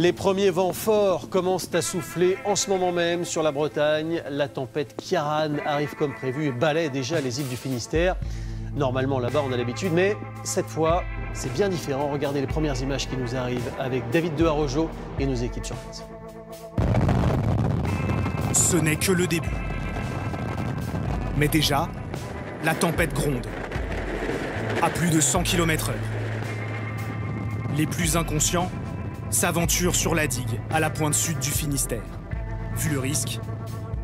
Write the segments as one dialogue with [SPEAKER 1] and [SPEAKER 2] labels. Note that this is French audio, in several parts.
[SPEAKER 1] Les premiers vents forts commencent à souffler en ce moment même sur la Bretagne. La tempête Ciarán arrive comme prévu et balaie déjà les îles du Finistère. Normalement, là-bas, on a l'habitude, mais cette fois, c'est bien différent. Regardez les premières images qui nous arrivent avec David de Harojo et nos équipes sur place.
[SPEAKER 2] Ce n'est que le début. Mais déjà, la tempête gronde. À plus de 100 km/h. Les plus inconscients s'aventurent sur la digue à la pointe sud du Finistère. Vu le risque,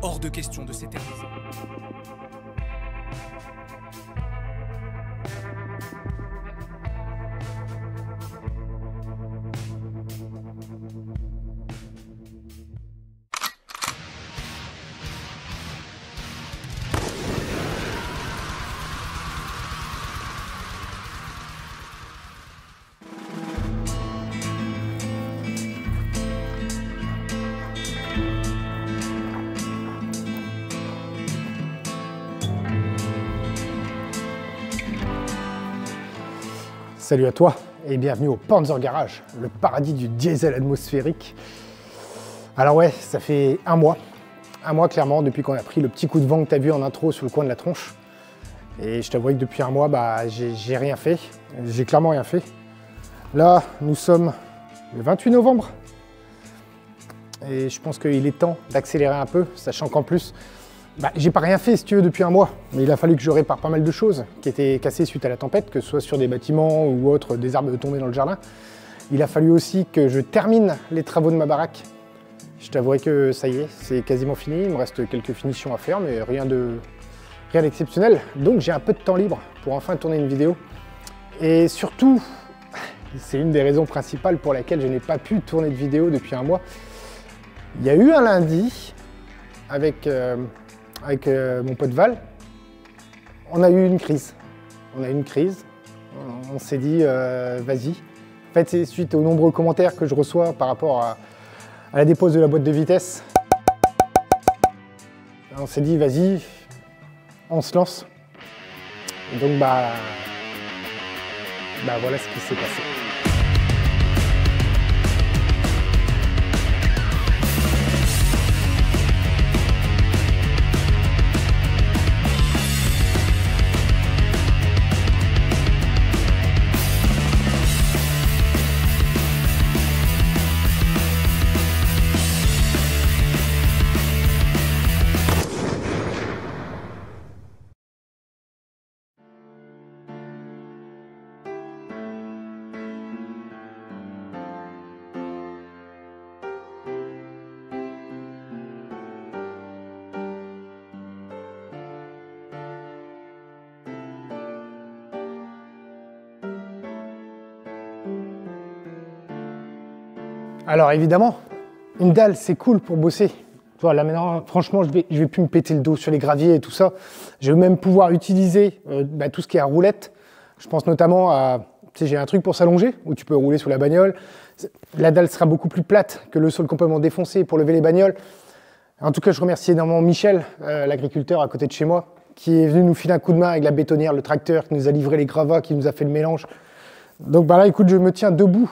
[SPEAKER 2] hors de question de s'éterniser.
[SPEAKER 3] Salut à toi et bienvenue au Panzer Garage, le paradis du diesel atmosphérique. Alors ouais, ça fait un mois clairement depuis qu'on a pris le petit coup de vent que tu as vu en intro sur le coin de la tronche. Et je t'avoue que depuis un mois, j'ai rien fait, j'ai clairement rien fait. Là, nous sommes le 28 novembre et je pense qu'il est temps d'accélérer un peu, sachant qu'en plus, j'ai pas rien fait si tu veux depuis un mois, mais il a fallu que je répare pas mal de choses qui étaient cassées suite à la tempête, que ce soit sur des bâtiments ou autres, des arbres tombés dans le jardin. Il a fallu aussi que je termine les travaux de ma baraque. Je t'avouerai que ça y est, c'est quasiment fini, il me reste quelques finitions à faire, mais rien d'exceptionnel. Donc j'ai un peu de temps libre pour enfin tourner une vidéo. Et surtout, c'est une des raisons principales pour laquelle je n'ai pas pu tourner de vidéo depuis un mois. Il y a eu un lundi avec mon pote Val, on a eu une crise. On s'est dit, vas-y. En fait, c'est suite aux nombreux commentaires que je reçois par rapport à la dépose de la boîte de vitesse. On s'est dit, vas-y, on se lance. Et donc, voilà ce qui s'est passé. Alors évidemment, une dalle c'est cool pour bosser. Toi, là maintenant, franchement, je vais plus me péter le dos sur les graviers et tout ça. Je vais même pouvoir utiliser tout ce qui est à roulette. Je pense notamment à, tu sais, j'ai un truc pour s'allonger où tu peux rouler sous la bagnole. La dalle sera beaucoup plus plate que le sol complètement défoncé pour lever les bagnoles. En tout cas, je remercie énormément Michel, l'agriculteur à côté de chez moi, qui est venu nous filer un coup de main avec la bétonnière, le tracteur, qui nous a livré les gravats, qui nous a fait le mélange. Donc là, écoute, je me tiens debout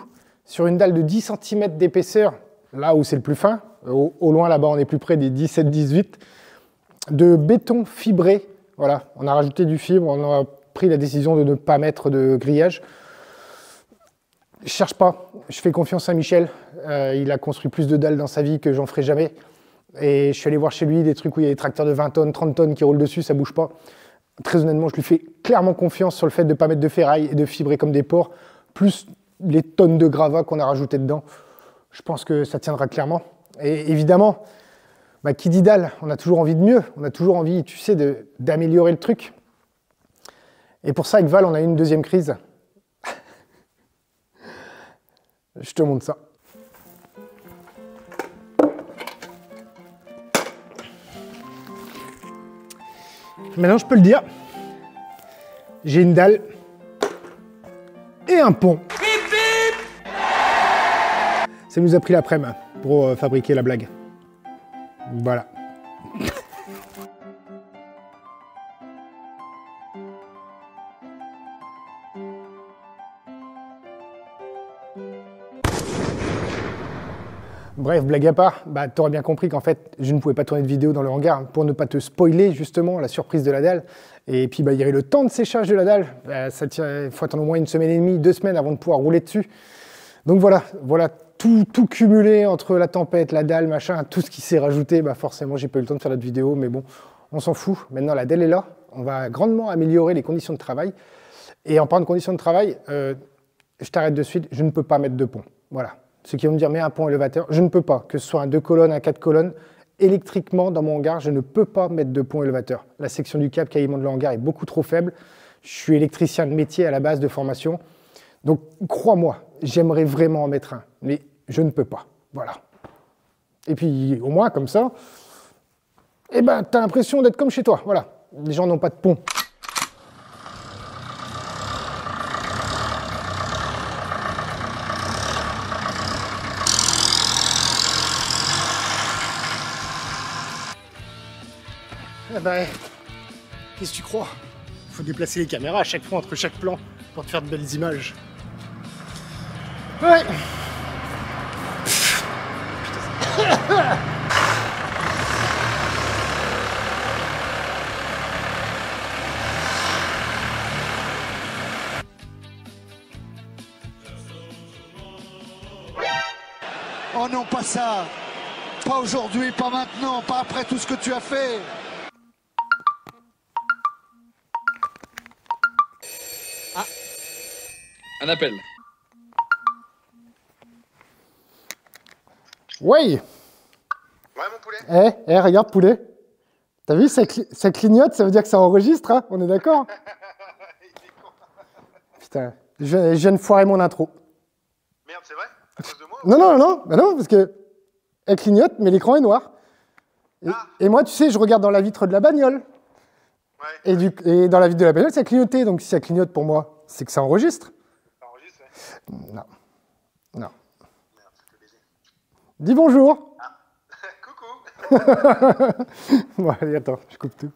[SPEAKER 3] sur une dalle de 10 cm d'épaisseur, là où c'est le plus fin, au loin là-bas on est plus près des 17-18, de béton fibré. Voilà, on a rajouté du fibre, on a pris la décision de ne pas mettre de grillage. Je cherche pas, je fais confiance à Michel, il a construit plus de dalles dans sa vie que j'en ferai jamais. Et je suis allé voir chez lui des trucs où il y a des tracteurs de 20 tonnes, 30 tonnes qui roulent dessus, ça bouge pas. Très honnêtement, je lui fais clairement confiance sur le fait de ne pas mettre de ferraille et de fibrer comme des porcs, plus les tonnes de gravats qu'on a rajouté dedans. Je pense que ça tiendra clairement. Et évidemment, qui dit dalle, on a toujours envie de mieux. On a toujours envie, tu sais, d'améliorer le truc. Et pour ça, avec Val, on a eu une deuxième crise. Je te montre ça. Maintenant, je peux le dire. J'ai une dalle et un pont. Ça nous a pris l'après-midi pour fabriquer la blague. Voilà. Bref, blague à part, bah, tu aurais bien compris qu'en fait, je ne pouvais pas tourner de vidéo dans le hangar pour ne pas te spoiler justement la surprise de la dalle. Et puis, bah, il y avait le temps de séchage de la dalle. Bah, il faut attendre au moins 1 semaine et demie, 2 semaines avant de pouvoir rouler dessus. Donc voilà tout cumulé entre la tempête, la dalle, machin, tout ce qui s'est rajouté. Bah, forcément, j'ai pas eu le temps de faire d'autres vidéos, mais bon, on s'en fout. Maintenant, la dalle est là. On va grandement améliorer les conditions de travail. Et en parlant de conditions de travail, je t'arrête de suite, je ne peux pas mettre de pont. Voilà. Ceux qui vont me dire, mais un pont élévateur, je ne peux pas. Que ce soit un 2 colonnes, un 4 colonnes, électriquement, dans mon hangar, je ne peux pas mettre de pont élévateur. La section du câble qui alimente le hangar est beaucoup trop faible. Je suis électricien de métier à la base de formation. Donc, crois-moi, j'aimerais vraiment en mettre un, mais je ne peux pas. Voilà. Et puis, au moins, comme ça, eh ben, tu as l'impression d'être comme chez toi. Voilà. Les gens n'ont pas de pont. Ah bah, qu'est-ce que tu crois? Il faut déplacer les caméras à chaque fois entre chaque plan pour te faire de belles images. Ouais.
[SPEAKER 4] Oh non, pas ça. Pas aujourd'hui, pas maintenant, pas après tout ce que tu as fait.
[SPEAKER 5] Un appel.
[SPEAKER 3] Ouais.
[SPEAKER 4] Ouais, mon poulet.
[SPEAKER 3] Eh, regarde, poulet. T'as vu, ça clignote, ça veut dire que ça enregistre, hein? On est d'accord? Putain, je viens de foirer mon intro.
[SPEAKER 4] Merde, c'est vrai? À cause de moi?
[SPEAKER 3] Bah non, parce que elle clignote, mais l'écran est noir. Et moi, tu sais, je regarde dans la vitre de la bagnole.
[SPEAKER 4] Ouais.
[SPEAKER 3] Et dans la vitre de la bagnole, ça clignotait. Donc si ça clignote pour moi, c'est que ça enregistre.
[SPEAKER 4] Ça enregistre, ouais.
[SPEAKER 3] Non.
[SPEAKER 4] Merde, ça fait baiser.
[SPEAKER 3] Dis bonjour.
[SPEAKER 4] Ah. Coucou.
[SPEAKER 3] Bon, allez, attends, je coupe tout.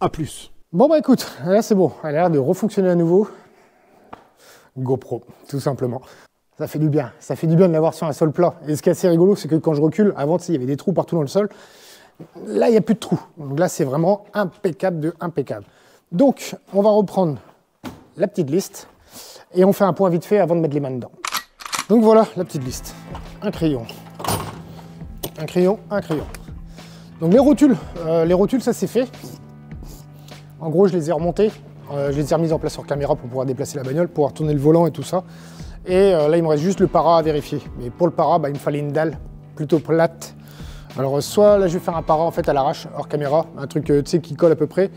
[SPEAKER 3] A plus. Bon, bah écoute, là c'est bon. Elle a l'air de refonctionner à nouveau. GoPro, tout simplement. Ça fait du bien. Ça fait du bien de l'avoir sur un sol plat. Et ce qui est assez rigolo, c'est que quand je recule, avant, tu sais, il y avait des trous partout dans le sol. Là, il n'y a plus de trous. Donc là, c'est vraiment impeccable de impeccable. Donc, on va reprendre la petite liste et on fait un point vite fait avant de mettre les mains dedans. Donc voilà, la petite liste. Un crayon. Un crayon, un crayon. Donc les rotules, ça c'est fait. En gros, je les ai remontés. Je les ai remises en place sur caméra pour pouvoir déplacer la bagnole, pouvoir tourner le volant et tout ça. Et là, il me reste juste le para à vérifier. Mais pour le para, bah, il me fallait une dalle plutôt plate. Alors soit là, je vais faire un para en fait à l'arrache, hors caméra, un truc tu sais qui colle à peu près.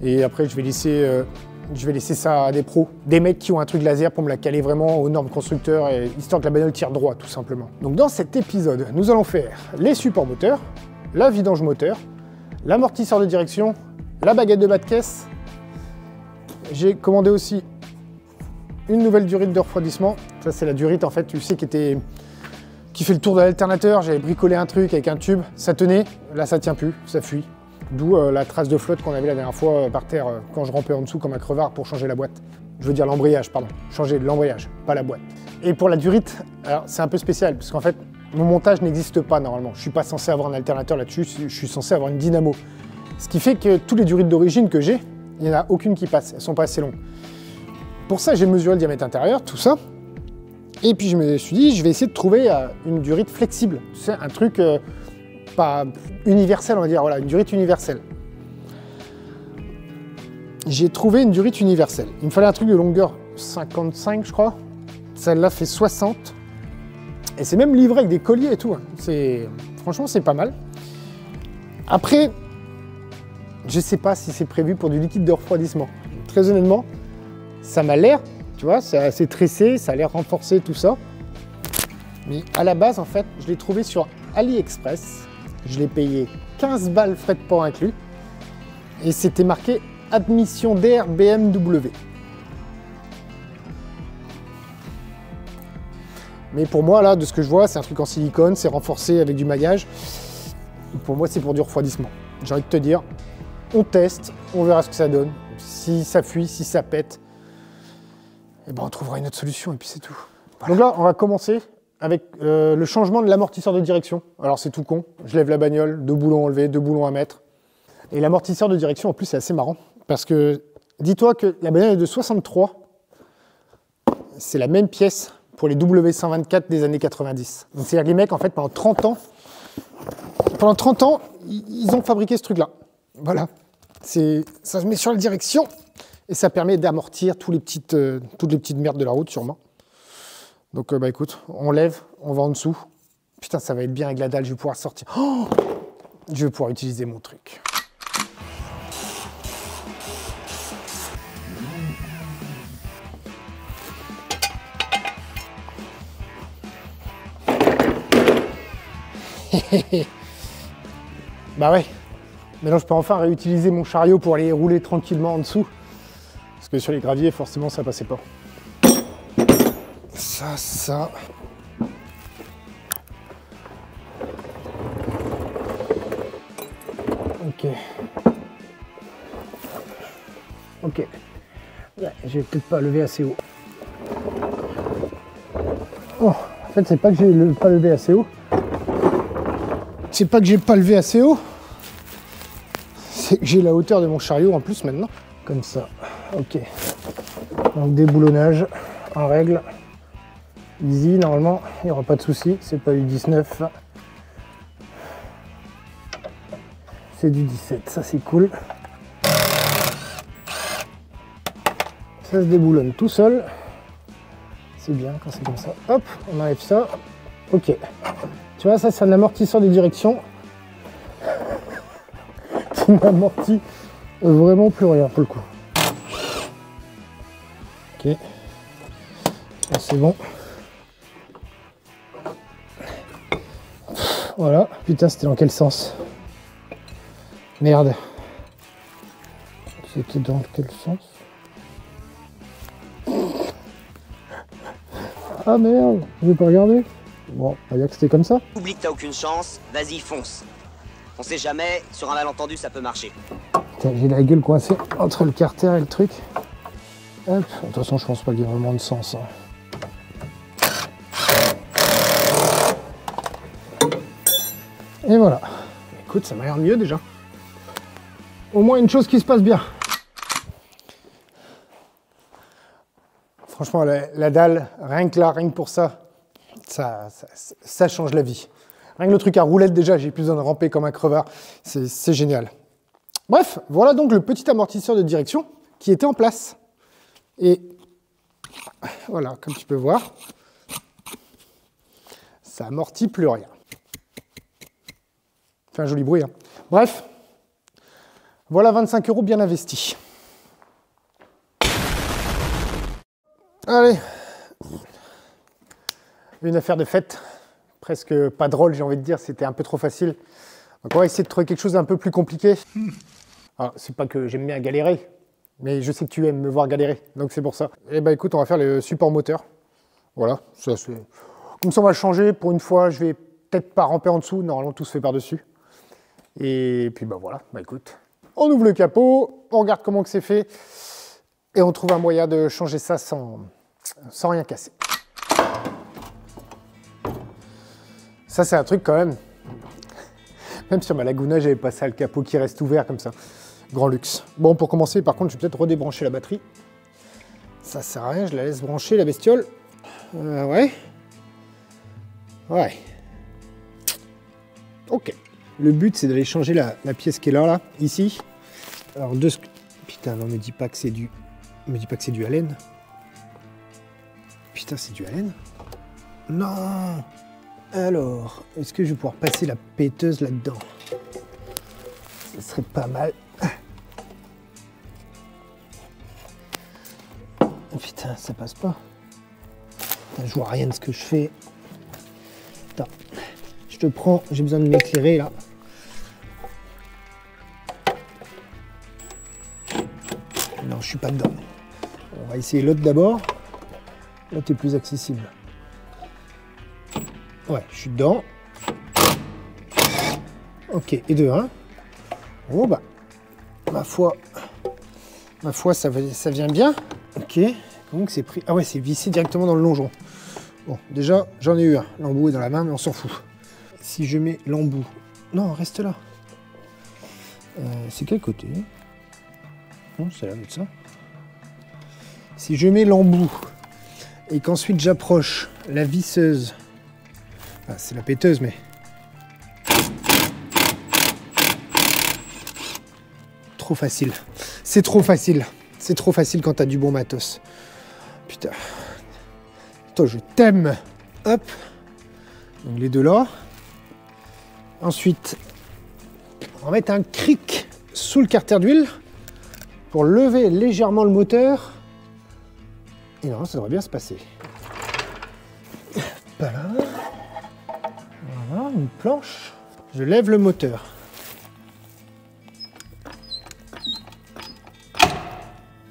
[SPEAKER 3] Et après, je vais laisser ça à des pros, des mecs qui ont un truc laser pour me la caler vraiment aux normes constructeurs, et histoire que la bagnole tire droit, tout simplement. Donc dans cet épisode, nous allons faire les supports moteurs, la vidange moteur, l'amortisseur de direction, la baguette de bas de caisse. J'ai commandé aussi une nouvelle durite de refroidissement. Ça, c'est la durite, en fait, tu sais, qui fait le tour de l'alternateur. J'avais bricolé un truc avec un tube, ça tenait. Là, ça tient plus, ça fuit. D'où la trace de flotte qu'on avait la dernière fois par terre quand je rampais en dessous comme un crevard pour changer la boîte. Je veux dire l'embrayage, pardon. Changer l'embrayage, pas la boîte. Et pour la durite, alors c'est un peu spécial, parce qu'en fait, mon montage n'existe pas normalement. Je suis pas censé avoir un alternateur là-dessus, je suis censé avoir une dynamo. Ce qui fait que tous les durites d'origine que j'ai, il n'y en a aucune qui passe, elles sont pas assez longues. Pour ça, j'ai mesuré le diamètre intérieur, tout ça. Et puis je me suis dit, je vais essayer de trouver une durite flexible. C'est un truc pas universel, on va dire, voilà, une durite universelle. J'ai trouvé une durite universelle. Il me fallait un truc de longueur 55, je crois. Celle-là fait 60. Et c'est même livré avec des colliers et tout. Franchement, c'est pas mal. Après, je sais pas si c'est prévu pour du liquide de refroidissement. Très honnêtement, ça m'a l'air, tu vois, c'est assez tressé, ça a l'air renforcé, tout ça. Mais à la base, en fait, je l'ai trouvé sur AliExpress. Je l'ai payé 15 balles, frais de port inclus. Et c'était marqué admission d'air BMW. Mais pour moi, là, de ce que je vois, c'est un truc en silicone, c'est renforcé avec du maillage. Pour moi, c'est pour du refroidissement. J'ai envie de te dire, on teste, on verra ce que ça donne. Si ça fuit, si ça pète, eh ben on trouvera une autre solution et puis c'est tout. Donc là, on va commencer avec le changement de l'amortisseur de direction. Alors c'est tout con, je lève la bagnole, 2 boulons enlevés, 2 boulons à mettre. Et l'amortisseur de direction, en plus, c'est assez marrant. Parce que, dis-toi que la bagnole est de 63. C'est la même pièce pour les W124 des années 90. Donc c'est-à-dire que les mecs, en fait, pendant 30 ans, ils ont fabriqué ce truc-là. Voilà. Ça se met sur la direction et ça permet d'amortir toutes les petites merdes de la route, sûrement. Donc, bah écoute, on lève, on va en dessous. Putain, ça va être bien avec la dalle, je vais pouvoir sortir. Oh, je vais pouvoir utiliser mon truc. Bah ouais, maintenant je peux enfin réutiliser mon chariot pour aller rouler tranquillement en dessous. Parce que sur les graviers, forcément, ça passait pas. Ça. Ok. Ouais, je vais peut-être pas lever assez haut. Oh, en fait, c'est pas que j'ai pas levé assez haut. C'est pas que j'ai pas levé assez haut. C'est que j'ai la hauteur de mon chariot en plus maintenant. Comme ça. Ok. Donc déboulonnage en règle. Easy, normalement, il n'y aura pas de souci. C'est pas du 19. C'est du 17. Ça, c'est cool. Ça se déboulonne tout seul. C'est bien quand c'est comme ça. Hop, on enlève ça. Ok. Tu vois, ça, c'est un amortisseur de direction qui n'amortit vraiment plus rien pour le coup. Ok. C'est bon. Voilà. Putain, c'était dans quel sens? Merde. C'était dans quel sens? Ah merde, je vais pas regarder. Bon, on va dire que c'était comme ça.
[SPEAKER 5] Oublie que t'as aucune chance, vas-y fonce. On sait jamais, sur un malentendu ça peut marcher.
[SPEAKER 3] J'ai la gueule coincée entre le carter et le truc. Hop. De toute façon, je pense pas qu'il y ait vraiment de sens. Et voilà. Écoute, ça m'a l'air mieux déjà. Au moins une chose qui se passe bien. Franchement, la dalle, rien que là, rien que pour ça, ça change la vie. Rien que le truc à roulette déjà, j'ai plus besoin de ramper comme un crevard. C'est génial. Bref, voilà donc le petit amortisseur de direction qui était en place. Et voilà, comme tu peux voir, ça amortit plus rien. Fait un joli bruit, hein. Bref, voilà 25 € bien investis. Allez, une affaire de fête, presque pas drôle, j'ai envie de dire, c'était un peu trop facile. Donc on va essayer de trouver quelque chose d'un peu plus compliqué. Alors, c'est pas que j'aime bien galérer, mais je sais que tu aimes me voir galérer, donc c'est pour ça. Et bah écoute, on va faire le support moteur. Voilà, ça c'est... Comme ça on va changer, pour une fois, je vais peut-être pas ramper en dessous, normalement tout se fait par-dessus. Et puis bah voilà, bah écoute, on ouvre le capot, on regarde comment que c'est fait, et on trouve un moyen de changer ça sans rien casser. Ça c'est un truc quand même, même sur ma Laguna j'avais pas ça, le capot qui reste ouvert comme ça, grand luxe. Bon, pour commencer par contre je vais peut-être redébrancher la batterie, ça sert à rien, je la laisse brancher la bestiole. Ouais, ok. Le but c'est d'aller changer la pièce qui est là, ici. Alors putain, non, me dis pas que c'est du Allen. Putain, c'est du Allen? Non. Alors, est-ce que je vais pouvoir passer la péteuse là-dedans? Ce serait pas mal. Oh, putain, ça passe pas. Putain, je vois rien de ce que je fais. Attends, je te prends, j'ai besoin de m'éclairer là. Non, je suis pas dedans. On va essayer l'autre d'abord. L'autre est plus accessible. Ouais, je suis dedans. Ok, et de 1. Oh bah, ma foi, ça vient bien. Ok, donc c'est pris. Ah ouais, c'est vissé directement dans le longeron. Bon, déjà, j'en ai eu un. L'embout est dans la main, mais on s'en fout. Si je mets l'embout... Non, reste là. C'est quel côté? Non, c'est là, avec ça. Si je mets l'embout et qu'ensuite j'approche la visseuse... Ah, c'est la péteuse, mais... Trop facile. C'est trop facile. C'est trop facile quand t'as du bon matos. Putain. Toi, je t'aime. Hop. Donc les deux là. Ensuite, on va mettre un cric sous le carter d'huile pour lever légèrement le moteur. Et non, ça devrait bien se passer. Voilà. Voilà, une planche. Je lève le moteur.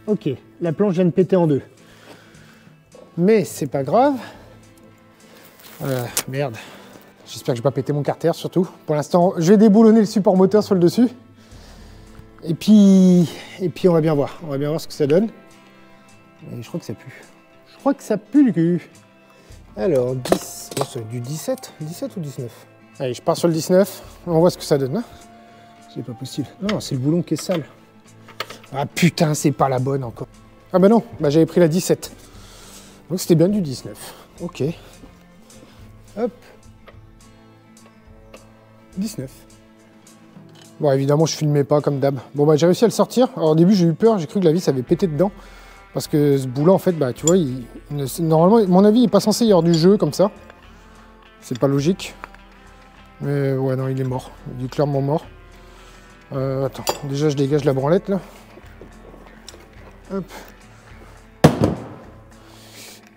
[SPEAKER 3] Ok, la planche vient de péter en deux. Mais c'est pas grave. Merde. J'espère que je vais pas péter mon carter surtout. Pour l'instant, je vais déboulonner le support moteur sur le dessus. Et puis on va bien voir. On va bien voir ce que ça donne. Et je crois que ça pue. Je crois que ça pue le cul. Alors, 10. Oh, c'est du 17 17 ou 19? Allez, je pars sur le 19. On voit ce que ça donne. Hein. C'est pas possible. Non, c'est le boulon qui est sale. Ah putain, c'est pas la bonne encore. Ah bah non, bah j'avais pris la 17. Donc c'était bien du 19. Ok. Hop. 19. Bon, évidemment, je filmais pas comme d'hab. Bon, bah j'ai réussi à le sortir. Alors au début, j'ai eu peur, j'ai cru que la vis avait pété dedans. Parce que ce boulot, en fait, bah tu vois, normalement, à mon avis, il n'est pas censé y avoir du jeu comme ça. C'est pas logique. Mais ouais, non, il est mort. Il est clairement mort. Attends, déjà, je dégage la branlette là. Hop.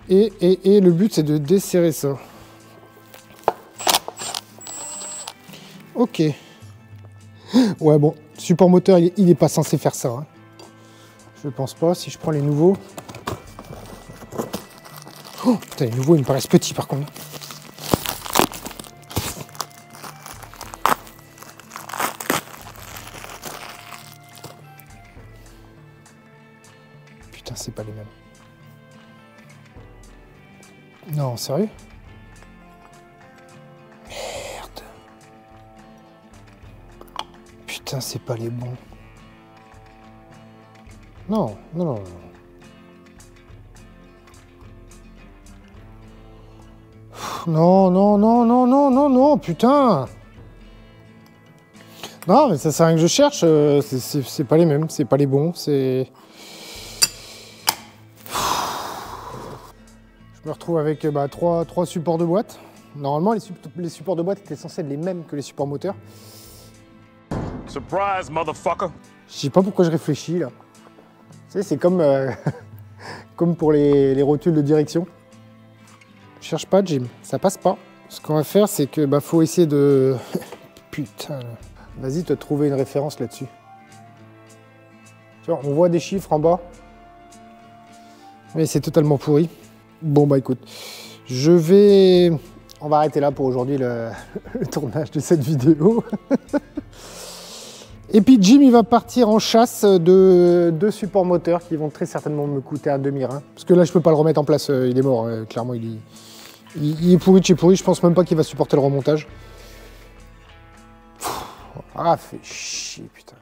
[SPEAKER 3] Et le but, c'est de desserrer ça. Ok. Ouais, bon, support moteur, il est pas censé faire ça. Hein. Je pense pas. Si je prends les nouveaux... Oh, putain, les nouveaux, ils me paraissent petits, par contre. Putain, c'est pas les mêmes. Non, sérieux? Merde. Putain, c'est pas les bons. Non, non, non, non. Non, non, non, non, non, non, non, putain. Non, mais ça sert à rien que je cherche. C'est pas les mêmes, c'est pas les bons, c'est... Je me retrouve avec trois supports de boîte. Normalement, les supports de boîte étaient censés être les mêmes que les supports moteurs.
[SPEAKER 6] Surprise, motherfucker!
[SPEAKER 3] Je sais pas pourquoi je réfléchis là. Tu sais, c'est comme, comme pour les rotules de direction. Je cherche pas, Jim, ça passe pas. Ce qu'on va faire, c'est que faut essayer de... Putain. Vas-y, te trouver une référence là-dessus. Tu vois, on voit des chiffres en bas. Mais c'est totalement pourri. Bon bah écoute, on va arrêter là pour aujourd'hui le tournage de cette vidéo. Et puis Jim, il va partir en chasse de deux supports moteurs qui vont très certainement me coûter un demi-rein. Parce que là, je peux pas le remettre en place, il est mort. Clairement, il est pourri de chez pourri. Je pense même pas qu'il va supporter le remontage. Ah, fait chier, putain.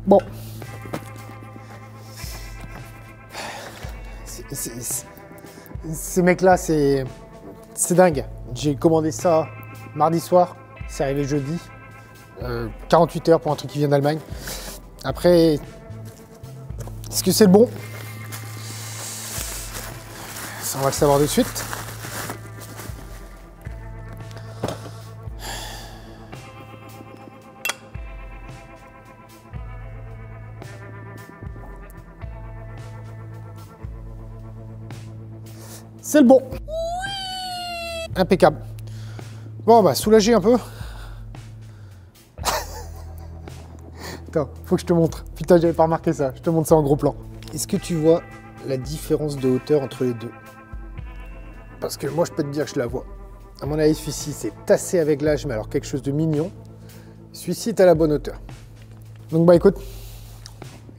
[SPEAKER 3] Bon. Ces mecs-là, c'est dingue. J'ai commandé ça mardi soir, c'est arrivé jeudi. 48 heures pour un truc qui vient d'Allemagne. Après, est-ce que c'est le bon? Ça, on va le savoir de suite. C'est le bon. Impeccable. Bon, bah, soulagé un peu. Attends, faut que je te montre. Putain, j'avais pas remarqué ça. Je te montre ça en gros plan. Est-ce que tu vois la différence de hauteur entre les deux? Parce que moi, je peux te dire que je la vois. À mon avis, celui-ci, c'est tassé avec l'âge, mais alors quelque chose de mignon. Celui-ci est à la bonne hauteur. Donc, bah, écoute,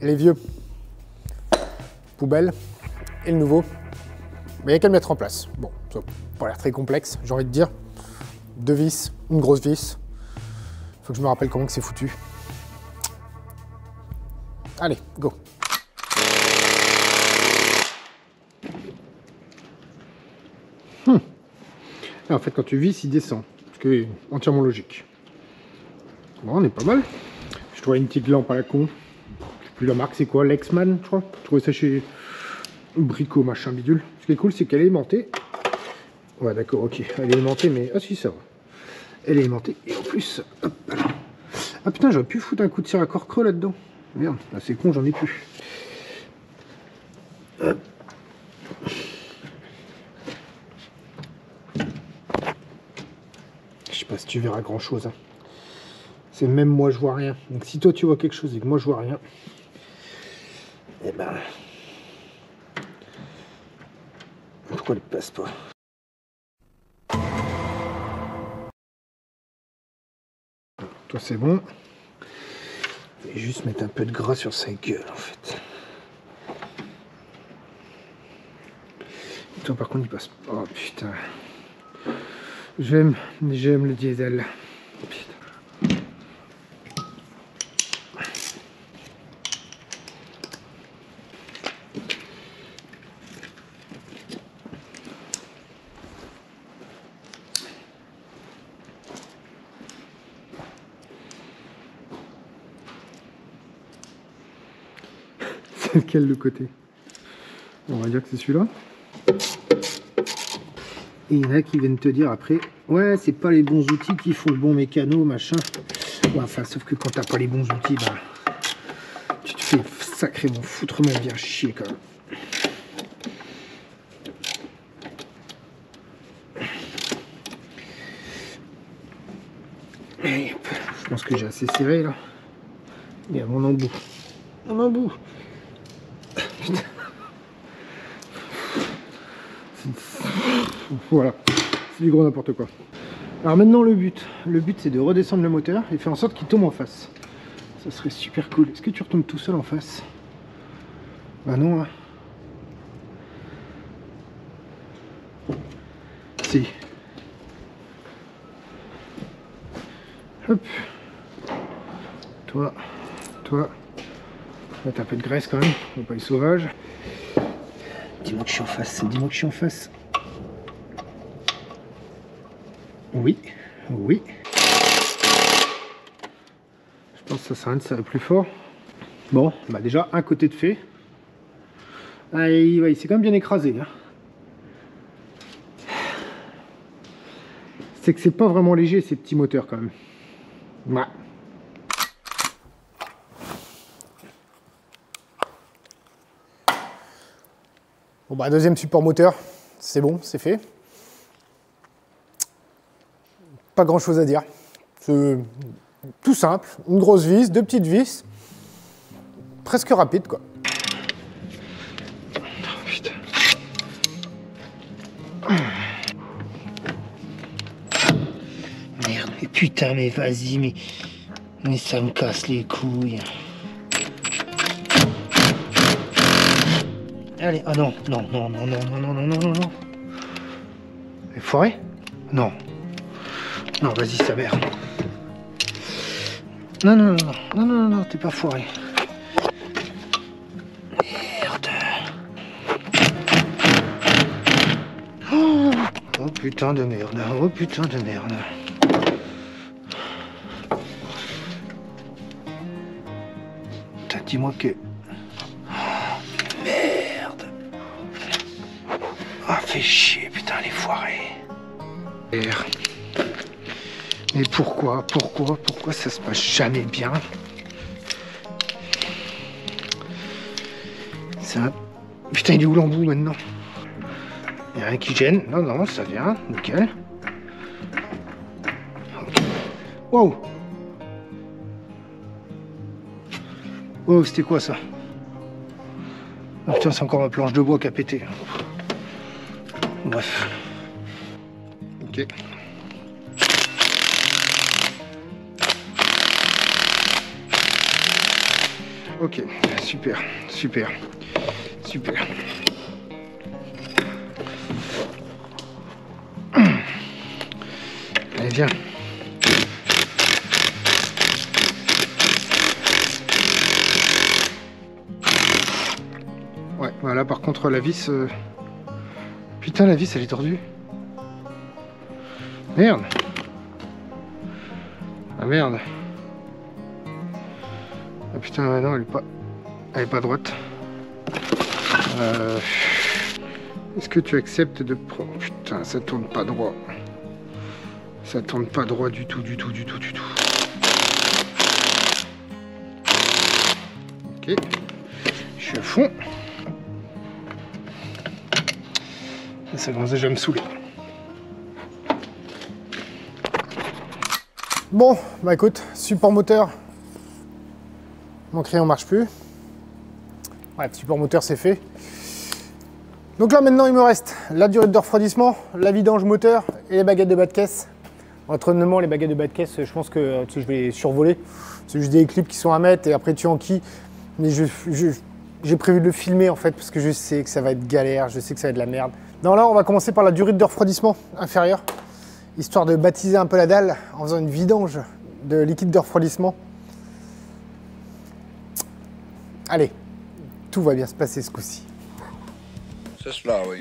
[SPEAKER 3] les vieux, poubelle, et le nouveau, il n'y a qu'à le mettre en place. Bon, ça n'a pas l'air très complexe, j'ai envie de dire. 2 vis, une grosse vis. Faut que je me rappelle comment que c'est foutu. Allez, go. Et en fait, quand tu vis, il descend. Ce qui est entièrement logique. Bon, on est pas mal. Je trouvais une petite lampe à la con. Je sais plus la marque, c'est quoi? Lexman, je crois. Je trouvais ça chez Brico, machin bidule. Ce qui est cool, c'est qu'elle est aimantée. Ouais, d'accord, ok. Elle est aimantée, mais... Ah si, ça va. Elle est aimantée. Et en plus... Hop là. Ah putain, j'aurais pu foutre un coup de cire à corps creux là-dedans. Merde, là c'est con, j'en ai plus. Hop. Je sais pas si tu verras grand chose. Hein. C'est même moi je vois rien. Donc si toi tu vois quelque chose et que moi je vois rien, eh ben. Pourquoi il passe pas? Toi c'est bon. Je vais juste mettre un peu de gras sur sa gueule en fait. Et toi par contre il passe pas. Oh putain. J'aime le diesel. Putain. C'est lequel le côté? On va dire que c'est celui-là. Et il y en a qui viennent te dire après, ouais, c'est pas les bons outils qui font le bon mécano, machin. Ouais, enfin, sauf que quand t'as pas les bons outils, bah, tu te fais sacrément foutrement bien chier quand même. Et hop, je pense que j'ai assez serré là. Et à mon embout. Mon embout. Putain. Voilà, c'est du gros n'importe quoi. Alors maintenant le but c'est de redescendre le moteur et faire en sorte qu'il tombe en face. Ça serait super cool. Est-ce que tu retombes tout seul en face? Bah non. Hein. Si. Hop. Toi. Mettre un peu de graisse quand même, on va pas les sauvages. Dis-moi que je suis en face, dis-moi que je suis en face. Oui. Je pense que ça sert à rien de serrer plus fort. Bon, bah déjà un côté de fait. Ah, il s'est quand même bien écrasé. Hein. C'est que c'est pas vraiment léger ces petits moteurs quand même. Ouais. Bon bah deuxième support moteur, c'est bon, c'est fait. Pas grand chose à dire. C'est tout simple, une grosse vis, 2 petites vis, presque rapide quoi. Oh, putain. Merde, mais putain, mais vas-y, mais ça me casse les couilles. Allez, ah non. Elle foirée? Non. Non, vas-y, sa mère. Non, t'es pas foiré. Merde. Oh putain de merde. Putain, dis-moi que... Merde. Ah, fais chier, putain, les foirés. Mais pourquoi ça se passe jamais bien? Ça... Putain, il est où l'embout maintenant? Il n'y a rien qui gêne. Non, ça vient, nickel. Wow! Wow, c'était quoi ça? Ah putain, c'est encore ma planche de bois qui a pété. Bref. Ok. Ok, super, super, super. Allez, viens. Ouais, voilà, par contre, la vis... Putain, la vis, elle est tordue. Merde. Ah, merde. Ah, putain, non, elle est pas droite. Est-ce que tu acceptes de prendre... Putain, ça tourne pas droit. Ça tourne pas droit du tout, du tout, du tout, du tout. Ok. Je suis à fond. Ça commence déjà à me saouler. Bon, bah écoute, support moteur. Mon crayon marche plus. Ouais, support moteur c'est fait. Donc là maintenant il me reste la durite de refroidissement, la vidange moteur et les baguettes de bas de caisse. Entraînement, les baguettes de bas de caisse, je pense que je vais les survoler. C'est juste des clips qui sont à mettre et après tu enquilles. Mais j'ai prévu de le filmer en fait parce que je sais que ça va être galère, je sais que ça va être de la merde. Non, là on va commencer par la durite de refroidissement inférieure, histoire de baptiser un peu la dalle en faisant une vidange de liquide de refroidissement. Allez, tout va bien se passer ce coup-ci.
[SPEAKER 6] C'est cela, oui.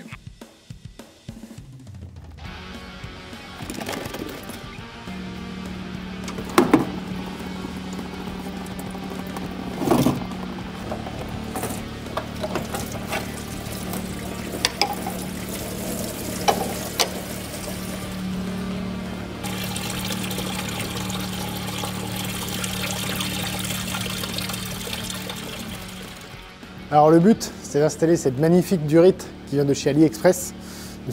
[SPEAKER 3] Alors le but, c'est d'installer cette magnifique durite qui vient de chez AliExpress.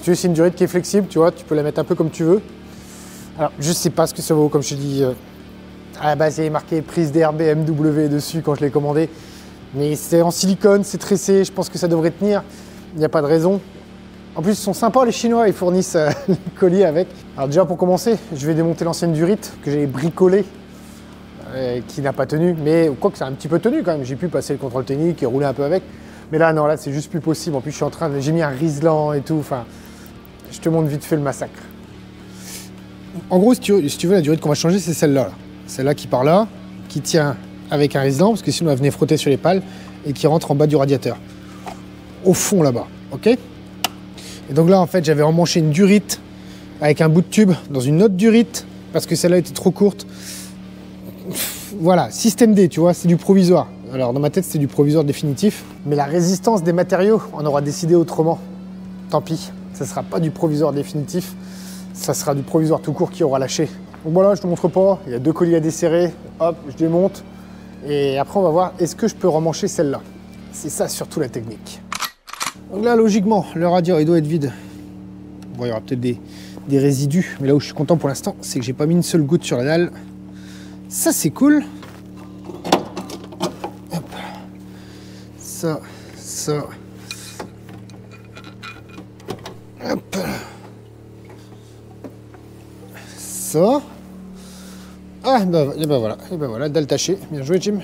[SPEAKER 3] C'est une durite qui est flexible, tu vois, tu peux la mettre un peu comme tu veux. Alors je sais pas ce que ça vaut, comme je te dis, à la base il y avait marqué prise d'air BMW dessus quand je l'ai commandé. Mais c'est en silicone, c'est tressé, je pense que ça devrait tenir, il n'y a pas de raison. En plus ils sont sympas les Chinois, ils fournissent les colliers avec. Alors déjà pour commencer, je vais démonter l'ancienne durite que j'ai bricolée. Qui n'a pas tenu, mais quoi que ça a un petit peu tenu quand même. J'ai pu passer le contrôle technique et rouler un peu avec. Mais là, non, là, c'est juste plus possible. En plus, j'ai mis un riselant et tout. Enfin, je te montre vite fait le massacre. En gros, si tu veux, la durite qu'on va changer, c'est celle-là. Celle-là qui part là, qui tient avec un riselant, parce que sinon, elle venait frotter sur les pales et qui rentre en bas du radiateur. Au fond, là-bas. OK? Et donc là, en fait, j'avais emmanché une durite avec un bout de tube dans une autre durite parce que celle-là était trop courte. Voilà, système D, tu vois, c'est du provisoire. Alors dans ma tête, c'est du provisoire définitif. Mais la résistance des matériaux, on aura décidé autrement. Tant pis, ça ne sera pas du provisoire définitif, ça sera du provisoire tout court qui aura lâché. Donc voilà, je te montre pas, il y a 2 colliers à desserrer, hop, je démonte. Et après, on va voir, est-ce que je peux remmancher celle-là? C'est ça surtout la technique. Donc là, logiquement, le radiateur, il doit être vide. Bon, il y aura peut-être des résidus, mais là où je suis content pour l'instant, c'est que j'ai pas mis une seule goutte sur la dalle. Ça c'est cool. Hop. Ça. Hop. Ça. Ah et ben voilà, dalle tachée. Bien joué Jim.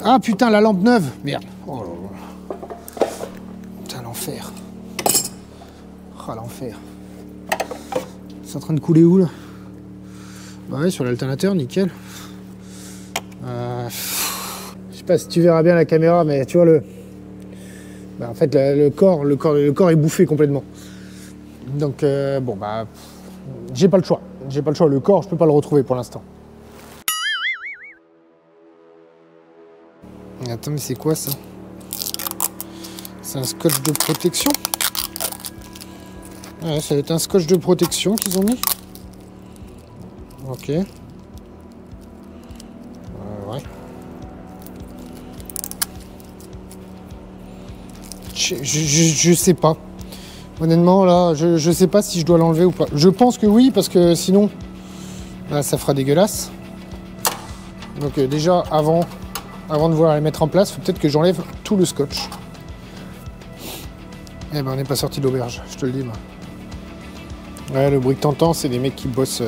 [SPEAKER 3] Ah putain, la lampe neuve. Merde. Oh là là. Putain, l'enfer. Ah l'enfer. C'est en train de couler où là? Bah ouais, sur l'alternateur, nickel. Je sais pas si tu verras bien la caméra, mais tu vois en fait, le corps est bouffé complètement. Donc bon bah, j'ai pas le choix. Le corps, je peux pas le retrouver pour l'instant. Attends, mais c'est quoi ça? C'est un scotch de protection? Ouais, ça va être un scotch de protection qu'ils ont mis. Ok. Ouais. Je sais pas. Honnêtement, là, je sais pas si je dois l'enlever ou pas. Je pense que oui, parce que sinon, Là, ça fera dégueulasse. Donc déjà, avant de vouloir les mettre en place, il faut peut-être que j'enlève tout le scotch. Eh ben, on n'est pas sorti de l'auberge, je te le dis, moi. Ouais, le bruit que t'entends, c'est des mecs qui bossent.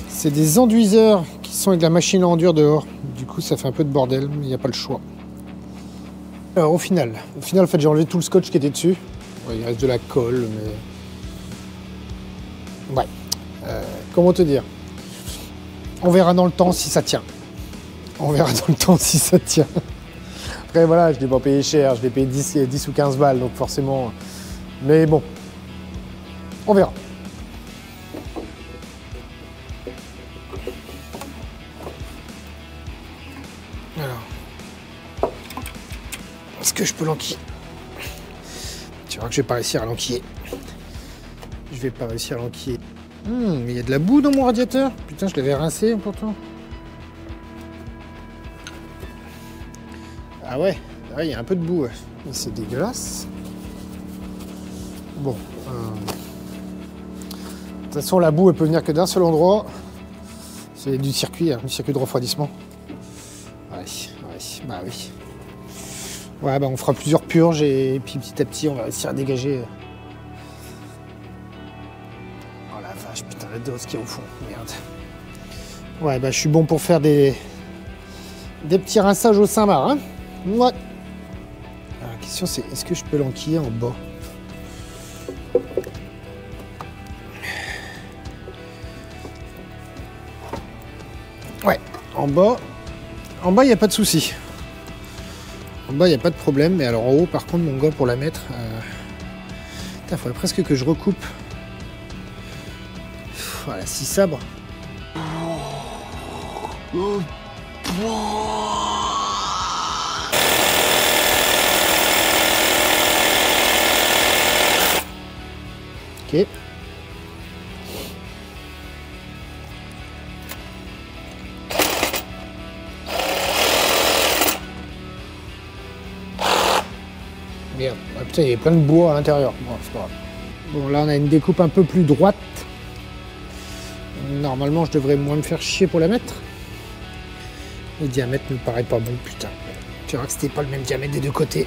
[SPEAKER 3] C'est des enduiseurs qui sont avec la machine à enduire dehors. Du coup, ça fait un peu de bordel, mais il n'y a pas le choix. Alors, au final, en fait, j'ai enlevé tout le scotch qui était dessus. Ouais, il reste de la colle, mais... Ouais. Comment te dire? On verra dans le temps si ça tient. On verra dans le temps si ça tient. Après, voilà, je l'ai pas payé cher. Je l'ai payé 10 ou 15 balles, donc forcément... Mais bon, on verra. Alors, est-ce que je peux l'enquiller? Tu vois que je vais pas réussir à l'enquiller. Je vais pas réussir à l'enquiller. Mais il y a de la boue dans mon radiateur. Putain, je l'avais rincé pourtant. Ah ouais, il y a un peu de boue. Ouais. C'est dégueulasse. Bon. De toute façon, la boue, elle peut venir que d'un seul endroit. C'est du circuit de refroidissement. Ouais, bah oui. Ouais, bah on fera plusieurs purges et puis petit à petit, on va réussir à dégager. Oh la vache, putain, la dose qui est au fond. Merde. Ouais, bah je suis bon pour faire des petits rinçages au Saint-Marc, hein. Ouais. Alors, la question, c'est est-ce que je peux l'enquiller en bas? Ouais, en bas, il n'y a pas de souci. En bas, il n'y a pas de problème, mais alors en haut, par contre, mon gars, pour la mettre, il faudrait presque que je recoupe. Voilà, 6 sabres. Ok. Merde, ah, putain, il y a plein de bois à l'intérieur. Bon, c'est pas grave. Bon, là, on a une découpe un peu plus droite. Normalement, je devrais moins me faire chier pour la mettre. Le diamètre ne me paraît pas bon, putain. Tu verras que c'était pas le même diamètre des deux côtés.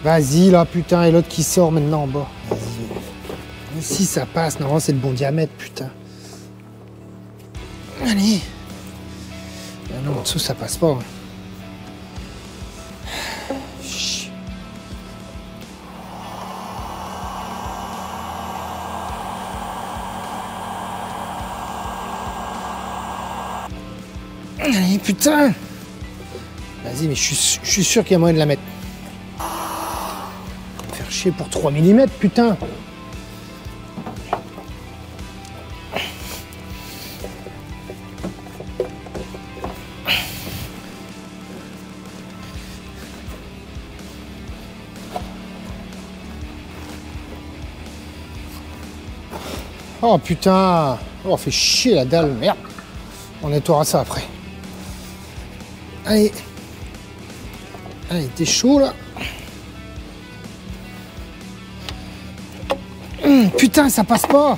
[SPEAKER 3] Vas-y, là, putain, et l'autre qui sort maintenant en bas. Vas-y. Si ça passe, normalement, c'est le bon diamètre, putain. Allez. Ah non, en dessous, ça passe pas. Allez, putain! Vas-y, mais je suis sûr qu'il y a moyen de la mettre. Me faire chier pour 3 mm, putain! Oh putain! Oh, fait chier la dalle, merde! On nettoiera ça après. Allez. Allez, t'es chaud là. Putain, ça passe pas.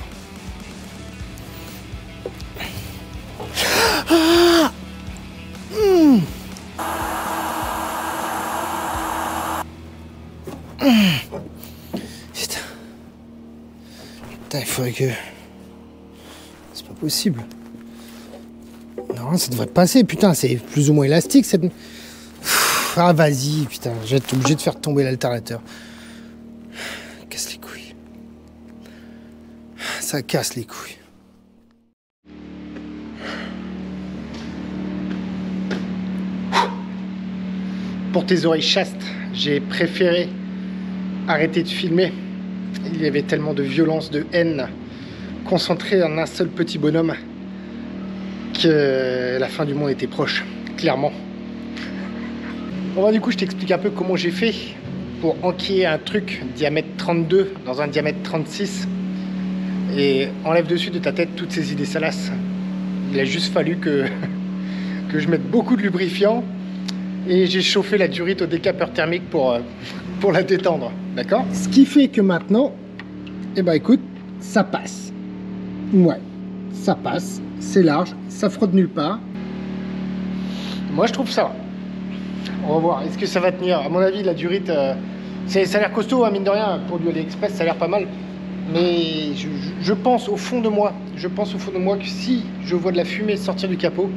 [SPEAKER 3] Ah. Putain. Putain, il faudrait que... C'est pas possible. Non, ça devrait passer, putain, c'est plus ou moins élastique cette... Ah vas-y, putain, je vais être obligé de faire tomber l'alternateur. Casse les couilles. Ça casse les couilles. Pour tes oreilles chastes, j'ai préféré arrêter de filmer. Il y avait tellement de violence, de haine concentrée en un seul petit bonhomme que la fin du monde était proche, clairement. Bon bah du coup je t'explique un peu comment j'ai fait pour enquiller un truc diamètre 32 dans un diamètre 36 et enlève dessus de ta tête toutes ces idées salaces. Il a juste fallu que je mette beaucoup de lubrifiant et j'ai chauffé la durite au décapeur thermique pour la détendre, d'accord? Ce qui fait que maintenant, eh bah écoute, ça passe. Ouais. ça passe, c'est large, ça frotte nulle part. Moi je trouve ça. On va voir, est-ce que ça va tenir? À mon avis, la durite, ça a l'air costaud, hein, mine de rien, pour du AliExpress, ça a l'air pas mal. Mais je pense au fond de moi, que si je vois de la fumée sortir du capot,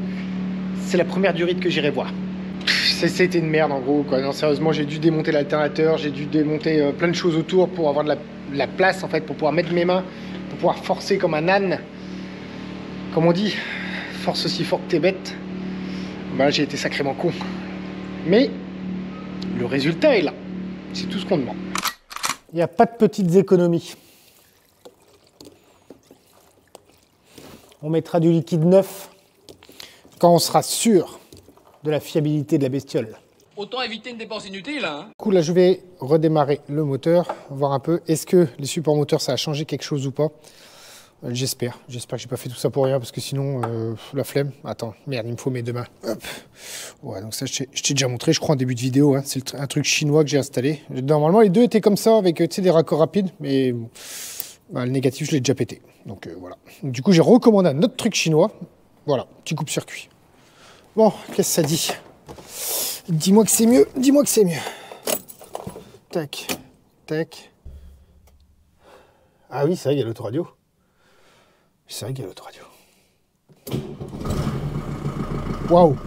[SPEAKER 3] c'est la première durite que j'irai voir. C'était une merde en gros, quoi. Non, sérieusement, j'ai dû démonter l'alternateur, j'ai dû démonter plein de choses autour pour avoir de la place en fait, pour pouvoir mettre mes mains, pour pouvoir forcer comme un âne. Comme on dit, force aussi fort que t'es bête. Ben, j'ai été sacrément con. Mais le résultat est là. C'est tout ce qu'on demande. Il n'y a pas de petites économies. On mettra du liquide neuf quand on sera sûr de la fiabilité de la bestiole.
[SPEAKER 7] Autant éviter une dépense inutile, hein.
[SPEAKER 3] Du coup, là, je vais redémarrer le moteur, voir un peu, est-ce que les supports moteurs, ça a changé quelque chose ou pas. J'espère que j'ai pas fait tout ça pour rien, parce que sinon, la flemme. Attends, merde, il me faut mes deux mains. Hop. Ouais, donc ça, je t'ai déjà montré, je crois, en début de vidéo. Hein. C'est un truc chinois que j'ai installé. Normalement, les deux étaient comme ça, avec des raccords rapides, mais bah, le négatif, je l'ai déjà pété. Donc voilà. Donc, du coup, j'ai recommandé un autre truc chinois. Voilà, petit coupe-circuit. Bon, qu'est-ce que ça dit? Dis-moi que c'est mieux, dis-moi que c'est mieux. Tac, tac. Ah oui, c'est vrai, il y a l'autoradio. C'est vrai qu'il y a l'autoradio. Waouh!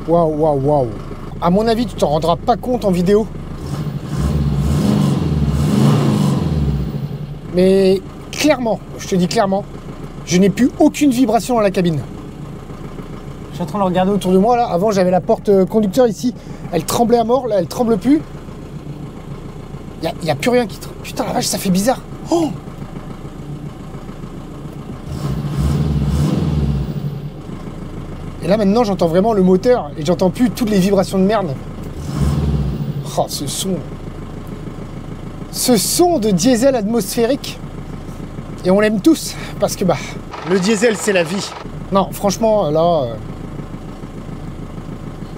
[SPEAKER 3] Waouh, waouh, waouh! À mon avis, tu t'en rendras pas compte en vidéo. Mais clairement, je te dis clairement, je n'ai plus aucune vibration dans la cabine. Je suis en train de regarder autour de moi là. Avant, j'avais la porte conducteur ici. Elle tremblait à mort. Là, elle tremble plus. Il n'y a plus rien qui... Putain, la vache, ça fait bizarre. Oh! Et là, maintenant, j'entends vraiment le moteur. Et j'entends plus toutes les vibrations de merde. Oh, ce son. Ce son de diesel atmosphérique. Et on l'aime tous. Parce que, bah, le diesel, c'est la vie. Non, franchement, là...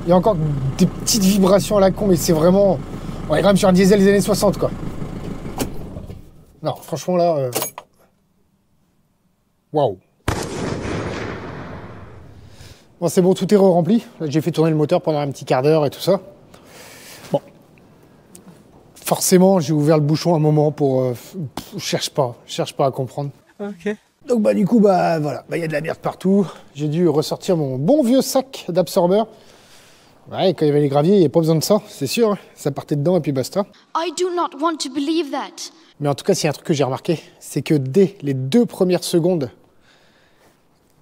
[SPEAKER 3] il y a encore des petites vibrations à la con, mais c'est vraiment... On est quand même sur un diesel des années 60, quoi. Non, franchement, là... Waouh. Bon, c'est bon, tout est rempli. J'ai fait tourner le moteur pendant un petit quart d'heure et tout ça. Bon. Forcément, j'ai ouvert le bouchon un moment pour... je cherche pas à comprendre. Ok. Donc, bah, du coup, bah, voilà. Bah, y a de la merde partout. J'ai dû ressortir mon bon vieux sac d'absorbeur. Ouais, quand il y avait les graviers, il n'y a pas besoin de ça, c'est sûr. Ça partait dedans et puis basta.
[SPEAKER 8] I do not want to believe that.
[SPEAKER 3] Mais en tout cas, s'il y a un truc que j'ai remarqué, c'est que dès les 2 premières secondes,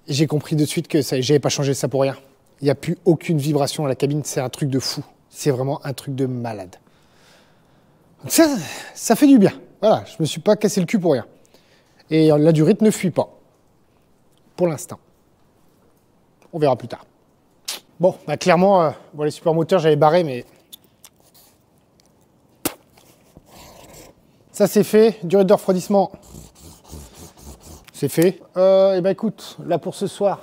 [SPEAKER 3] j'ai compris de suite que j'avais pas changé ça pour rien. Il n'y a plus aucune vibration à la cabine, c'est un truc de fou. C'est vraiment un truc de malade. Donc ça fait du bien. Voilà, je me suis pas cassé le cul pour rien. Et la durite ne fuit pas. Pour l'instant. On verra plus tard. Bon, bah clairement, bon, les supports moteurs, j'avais barré, mais... Ça, c'est fait. Durée de refroidissement, c'est fait. Et bah écoute, là pour ce soir,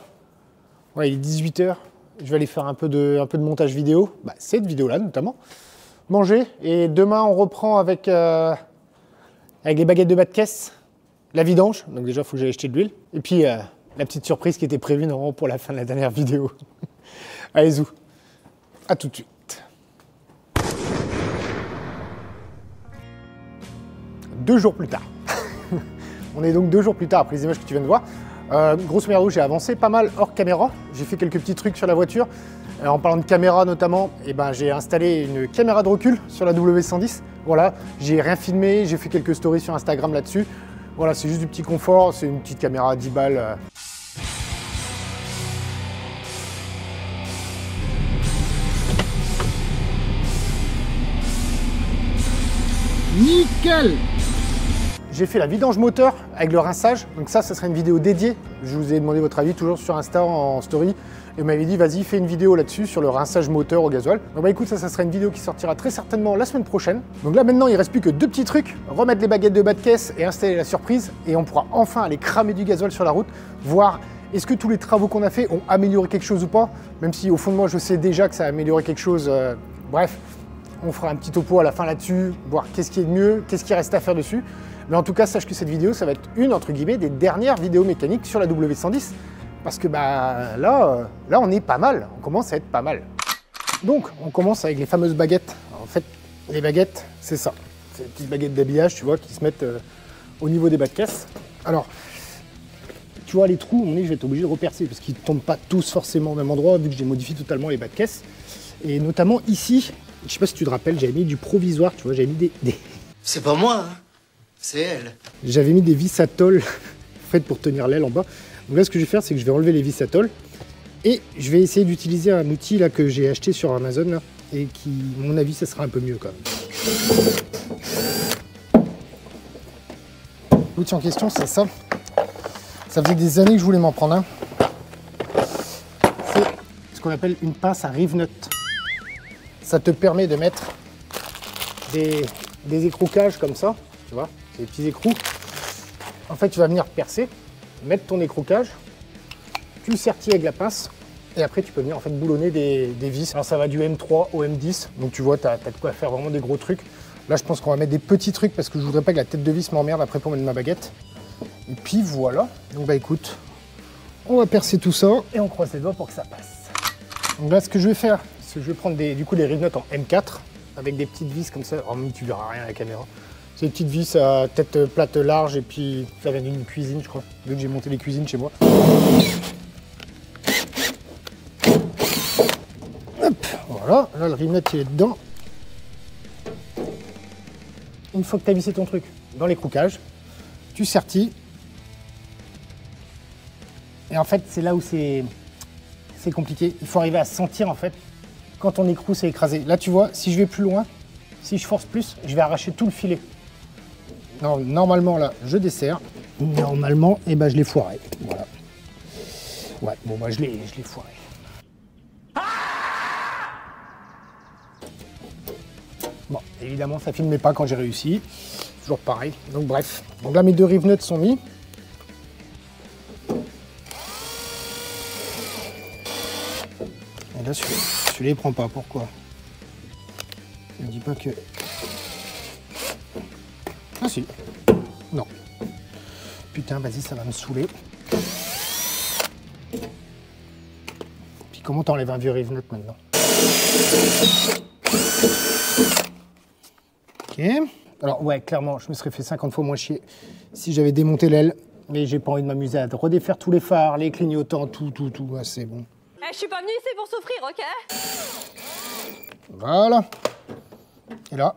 [SPEAKER 3] ouais, il est 18 h. Je vais aller faire un peu de montage vidéo. Bah, cette vidéo-là, notamment. Manger. Et demain, on reprend avec les baguettes de bas de caisse, la vidange. Donc déjà, il faut que j'aille acheter de l'huile. Et puis, la petite surprise qui était prévue normalement pour la fin de la dernière vidéo. Allez, zou. À tout de suite. 2 jours plus tard. On est donc 2 jours plus tard après les images que tu viens de voir. Grosso merdo, j'ai avancé pas mal hors caméra. J'ai fait quelques petits trucs sur la voiture. En parlant de caméra notamment, eh ben, j'ai installé une caméra de recul sur la W110. Voilà, j'ai rien filmé, j'ai fait quelques stories sur Instagram là-dessus. Voilà, c'est juste du petit confort. C'est une petite caméra à 10 balles. Nickel! J'ai fait la vidange moteur avec le rinçage, donc ça sera une vidéo dédiée. Je vous ai demandé votre avis toujours sur Insta en story et vous m'avez dit vas-y fais une vidéo là-dessus sur le rinçage moteur au gasoil. Donc bah écoute, ça sera une vidéo qui sortira très certainement la semaine prochaine. Donc là maintenant il ne reste plus que 2 petits trucs, remettre les baguettes de bas de caisse et installer la surprise et on pourra enfin aller cramer du gasoil sur la route, voir est-ce que tous les travaux qu'on a fait ont amélioré quelque chose ou pas, même si au fond de moi je sais déjà que ça a amélioré quelque chose, bref. On fera un petit topo à la fin là-dessus, voir qu'est-ce qui est de mieux, qu'est-ce qui reste à faire dessus. Mais en tout cas, sache que cette vidéo, ça va être une, entre guillemets, des dernières vidéos mécaniques sur la W110. Parce que bah, là, on est pas mal, on commence à être pas mal. Donc, on commence avec les fameuses baguettes. Alors, en fait, les baguettes, c'est ça. C'est des petites baguettes d'habillage, tu vois, qui se mettent au niveau des bas de caisse. Alors, tu vois, les trous, je vais être obligé de repercer parce qu'ils ne tombent pas tous forcément au même endroit vu que j'ai modifié totalement les bas de caisse. Et notamment ici, je sais pas si tu te rappelles, j'avais mis du provisoire, tu vois, j'avais mis des...
[SPEAKER 9] C'est pas moi, hein. C'est elle.
[SPEAKER 3] J'avais mis des vis à tôle faites pour tenir l'aile en bas. Donc là, ce que je vais faire, c'est que je vais enlever les vis à tôle et je vais essayer d'utiliser un outil là que j'ai acheté sur Amazon là, et qui, à mon avis, ça sera un peu mieux quand même. L'outil en question, c'est ça. Ça faisait des années que je voulais m'en prendre un. C'est ce qu'on appelle une pince à rive-nut. Ça te permet de mettre des écroucages comme ça, tu vois, des petits écrous. En fait, tu vas venir percer, mettre ton écroucage, tu le sertis avec la pince, et après tu peux venir en fait boulonner des vis. Alors ça va du M3 au M10, donc tu vois, tu as de quoi faire vraiment des gros trucs. Là, je pense qu'on va mettre des petits trucs parce que je voudrais pas que la tête de vis m'emmerde après pour mettre ma baguette. Et puis voilà, donc bah écoute, on va percer tout ça et on croise les doigts pour que ça passe. Donc là, ce que je vais faire, c'est que je vais prendre du coup les rive-nuts en M4 avec des petites vis comme ça. Oh, mais tu verras rien à la caméra. C'est des petites vis à tête plate large et puis ça vient d'une cuisine, je crois, vu que j'ai monté les cuisines chez moi. Hop, voilà, là le rive-nut il est dedans. Une fois que tu as vissé ton truc dans l'écroucage, tu sertis. Et en fait, c'est là où c'est compliqué. Il faut arriver à sentir en fait quand ton écrou s'est écrasé. Là, tu vois, si je vais plus loin, si je force plus, je vais arracher tout le filet. Non, normalement, là, je desserre. Normalement, eh ben, je l'ai foiré. Voilà. Ouais, bon, moi, je l'ai foiré. Bon, évidemment, ça filmait pas quand j'ai réussi. Toujours pareil. Donc, bref. Donc là, mes deux rive-nuts sont mis. Et là, celui-là, il prend pas. Pourquoi? Ne dis pas que... Ah si. Non. Putain, vas-y, ça va me saouler. Puis comment t'enlèves un vieux rive-nut maintenant? Ok. Alors ouais, clairement, je me serais fait 50 fois moins chier si j'avais démonté l'aile. Mais j'ai pas envie de m'amuser à redéfaire tous les phares, les clignotants, tout. Ouais, c'est bon.
[SPEAKER 10] Je suis pas venue ici pour souffrir, ok?
[SPEAKER 3] Voilà. Et là,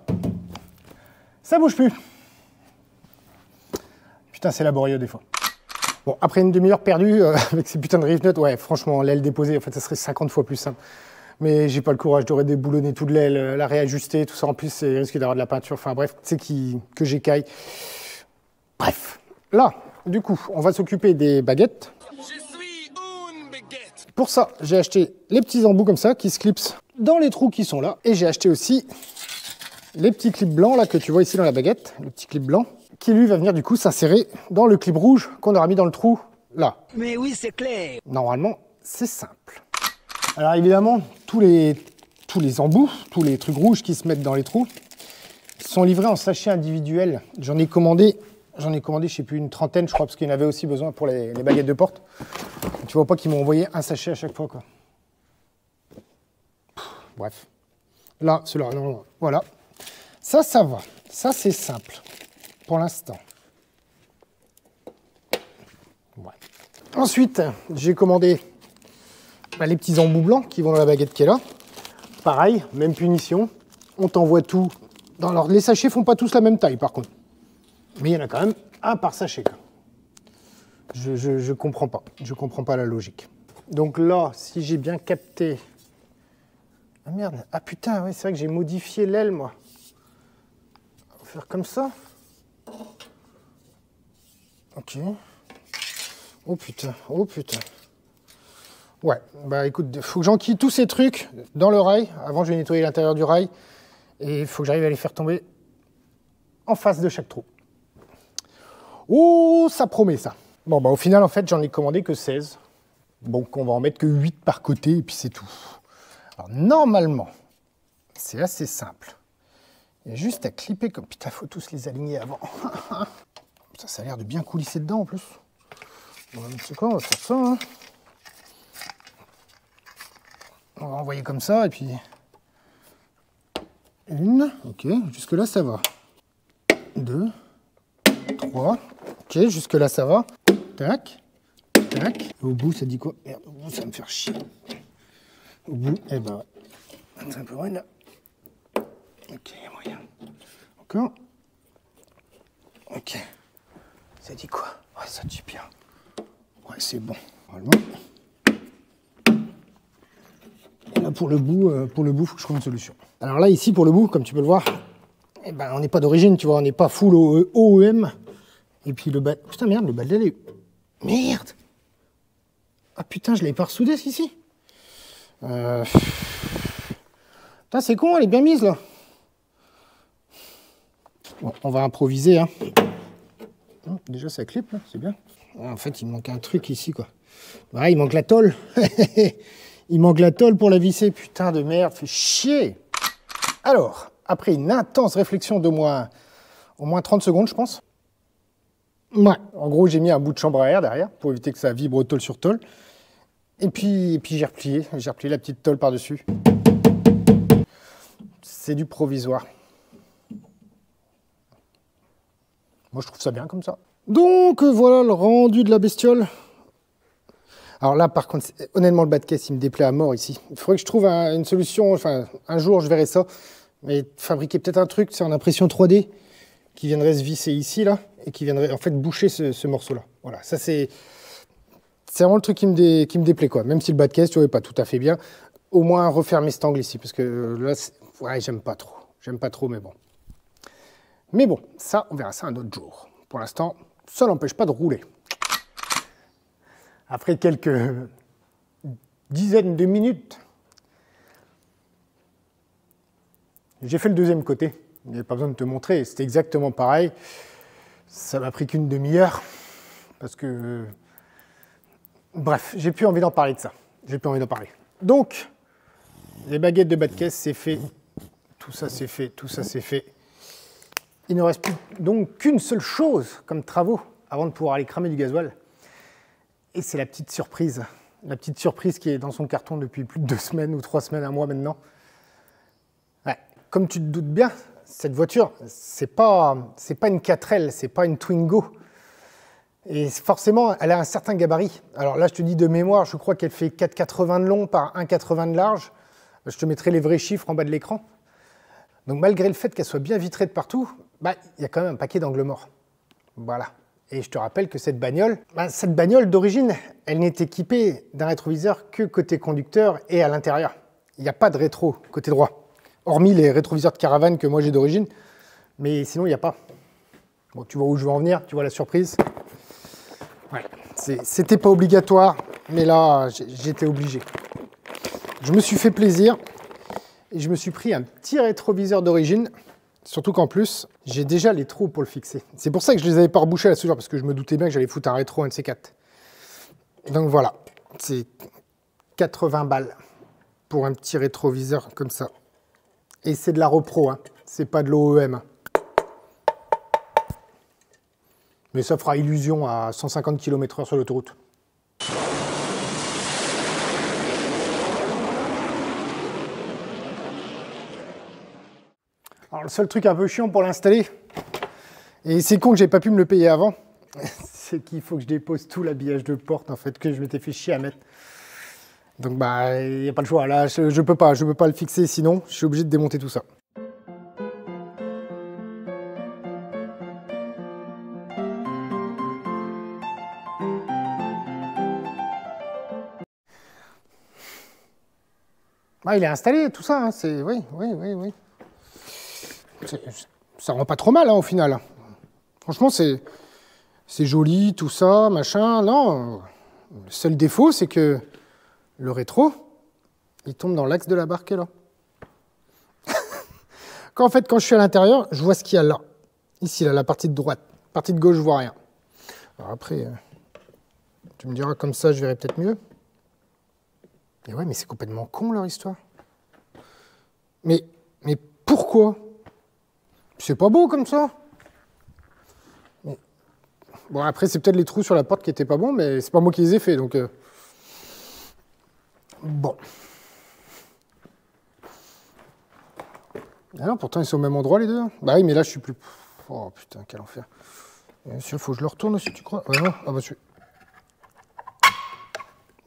[SPEAKER 3] ça bouge plus. Putain, c'est laborieux des fois. Bon, après une demi-heure perdue avec ces putains de rive-nuts, ouais, franchement, l'aile déposée, en fait, ça serait 50 fois plus simple. Mais j'ai pas le courage de redéboulonner toute l'aile, la réajuster, tout ça. En plus, c'est risque d'avoir de la peinture. Enfin bref, tu sais que j'écaille. Bref, là, du coup, on va s'occuper des baguettes. Je suis une baguette. Pour ça, j'ai acheté les petits embouts comme ça qui se clipsent dans les trous qui sont là. Et j'ai acheté aussi les petits clips blancs là que tu vois ici dans la baguette, le petit clip blanc, qui lui va venir du coup s'insérer dans le clip rouge qu'on aura mis dans le trou là.
[SPEAKER 9] Mais oui, c'est clair.
[SPEAKER 3] Normalement, c'est simple. Alors évidemment, tous les embouts, tous les trucs rouges qui se mettent dans les trous sont livrés en sachets individuels. J'en ai commandé, je sais plus, une trentaine, je crois, parce qu'il y en avait aussi besoin pour les baguettes de porte. Tu vois pas qu'ils m'ont envoyé un sachet à chaque fois, quoi. Bref. Là, ceux-là, non, voilà. Ça va. Ça, c'est simple. Pour l'instant. Ouais. Ensuite, j'ai commandé les petits embouts blancs qui vont dans la baguette qui est là. Pareil, même punition. On t'envoie tout. Alors, les sachets font pas tous la même taille, par contre. Mais il y en a quand même un par sachet. Je comprends pas. Je comprends pas la logique. Donc là, si j'ai bien capté... Ah merde. Ah putain, ouais, c'est vrai que j'ai modifié l'aile, moi. On va faire comme ça. Ok. Oh putain, oh putain. Ouais, bah écoute, faut que j'enquille tous ces trucs dans le rail. Avant, je vais nettoyer l'intérieur du rail. Et il faut que j'arrive à les faire tomber en face de chaque trou. Oh, ça promet ça. Bon, bah au final, en fait, j'en ai commandé que 16. Donc, on va en mettre que 8 par côté et puis c'est tout. Alors, normalement, c'est assez simple. Il y a juste à clipper comme... Putain, faut tous les aligner avant. Ça a l'air de bien coulisser dedans en plus. Bon, c'est quoi, on va faire ça. Hein. On va envoyer comme ça et puis... Une, ok, jusque là ça va. 2, 3, ok, jusque là ça va. Tac, tac. Et au bout ça dit quoi? Merde, au bout ça va me faire chier. Au bout, eh ben ouais. C'est un peu loin là. Ok, il y a moyen. Encore. Ok. Ça dit quoi? Ouais, ça dit bien. Ouais, c'est bon. Normalement. Et là pour le bout, faut que je trouve une solution. Alors là, ici, pour le bout, comme tu peux le voir, eh ben, on n'est pas d'origine, tu vois, on n'est pas full OEM. Et puis le bas... Putain, merde, le bas de l'aile est... Merde! Ah putain, je l'avais pas ressoudé, ici. Putain, c'est con, elle est bien mise, là. Bon, on va improviser, hein. Déjà, ça clip, là, c'est bien. En fait, il manque un truc ici, quoi. Ouais, il manque la tôle. Il manque la tôle pour la visser. Putain de merde, fait chier. Alors, après une intense réflexion d'au moins 30 secondes, je pense. Ouais, en gros, j'ai mis un bout de chambre à air derrière pour éviter que ça vibre tôle sur tôle. Et puis j'ai replié la petite tôle par-dessus. C'est du provisoire. Moi, je trouve ça bien comme ça. Donc, voilà le rendu de la bestiole. Alors là, par contre, honnêtement, le bas de caisse, il me déplaît à mort ici. Il faudrait que je trouve une solution, enfin, un jour, je verrai ça. Mais fabriquer peut-être un truc, c'est en impression 3D, qui viendrait se visser ici, là, et qui viendrait, en fait, boucher ce morceau-là. Voilà, ça, c'est vraiment le truc qui me déplaît, quoi. Même si le bas de caisse, tu vois, est pas tout à fait bien, au moins refermer cet angle ici, parce que là, ouais, j'aime pas trop. J'aime pas trop, mais bon. Mais bon, ça, on verra ça un autre jour. Pour l'instant, ça n'empêche pas de rouler. Après quelques dizaines de minutes, j'ai fait le deuxième côté. Il n'y avait pas besoin de te montrer, c'était exactement pareil. Ça m'a pris qu'une demi-heure, parce que... Bref, j'ai plus envie d'en parler de ça. J'ai plus envie d'en parler. Donc, les baguettes de bas de caisse, c'est fait. Tout ça, c'est fait. Tout ça, c'est fait. Il ne reste plus donc qu'une seule chose comme travaux avant de pouvoir aller cramer du gasoil. Et c'est la petite surprise. La petite surprise qui est dans son carton depuis plus de 2 semaines ou 3 semaines, un mois maintenant. Ouais. Comme tu te doutes bien, cette voiture, c'est pas une 4L, c'est pas une Twingo. Et forcément, elle a un certain gabarit. Alors là, je te dis de mémoire, je crois qu'elle fait 4,80 de long par 1,80 de large. Je te mettrai les vrais chiffres en bas de l'écran. Donc malgré le fait qu'elle soit bien vitrée de partout, bah, il y a quand même un paquet d'angles morts. Voilà. Et je te rappelle que cette bagnole d'origine, elle n'est équipée d'un rétroviseur que côté conducteur et à l'intérieur. Il n'y a pas de rétro côté droit, hormis les rétroviseurs de caravane que moi j'ai d'origine, mais sinon il n'y a pas. Bon, tu vois où je veux en venir, tu vois la surprise. Ouais, c'était pas obligatoire, mais là j'étais obligé. Je me suis fait plaisir et je me suis pris un petit rétroviseur d'origine. Surtout qu'en plus, j'ai déjà les trous pour le fixer. C'est pour ça que je les avais pas rebouchés à la soudure, parce que je me doutais bien que j'allais foutre un rétro, un de ces 4. Donc voilà, c'est 80 balles pour un petit rétroviseur comme ça. Et c'est de la repro, hein. C'est pas de l'OEM. Mais ça fera illusion à 150 km/h sur l'autoroute. Alors le seul truc un peu chiant pour l'installer, et c'est con que j'ai pas pu me le payer avant, c'est qu'il faut que je dépose tout l'habillage de porte en fait que je m'étais fait chier à mettre. Donc bah il n'y a pas le choix, là je peux pas le fixer sinon je suis obligé de démonter tout ça. Ah, il est installé tout ça, hein. C'est oui. Ça rend pas trop mal hein, au final. Franchement, c'est joli, tout ça, machin. Non, le seul défaut, c'est que le rétro, il tombe dans l'axe de la barre qui est là. En fait, quand je suis à l'intérieur, je vois ce qu'il y a là. Ici, là, la partie de droite. La partie de gauche, je vois rien. Alors après, tu me diras comme ça, je verrai peut-être mieux. Et ouais, mais c'est complètement con leur histoire. Mais pourquoi C'est pas beau comme ça. Mais... Bon, après, c'est peut-être les trous sur la porte qui étaient pas bons, mais c'est pas moi qui les ai faits, donc... Bon. Ah non, pourtant, ils sont au même endroit, les deux. Bah oui, mais là, je suis plus... Oh, putain, quel enfer. Monsieur, faut que je le retourne aussi, tu crois? Ouais, non. Ah bah,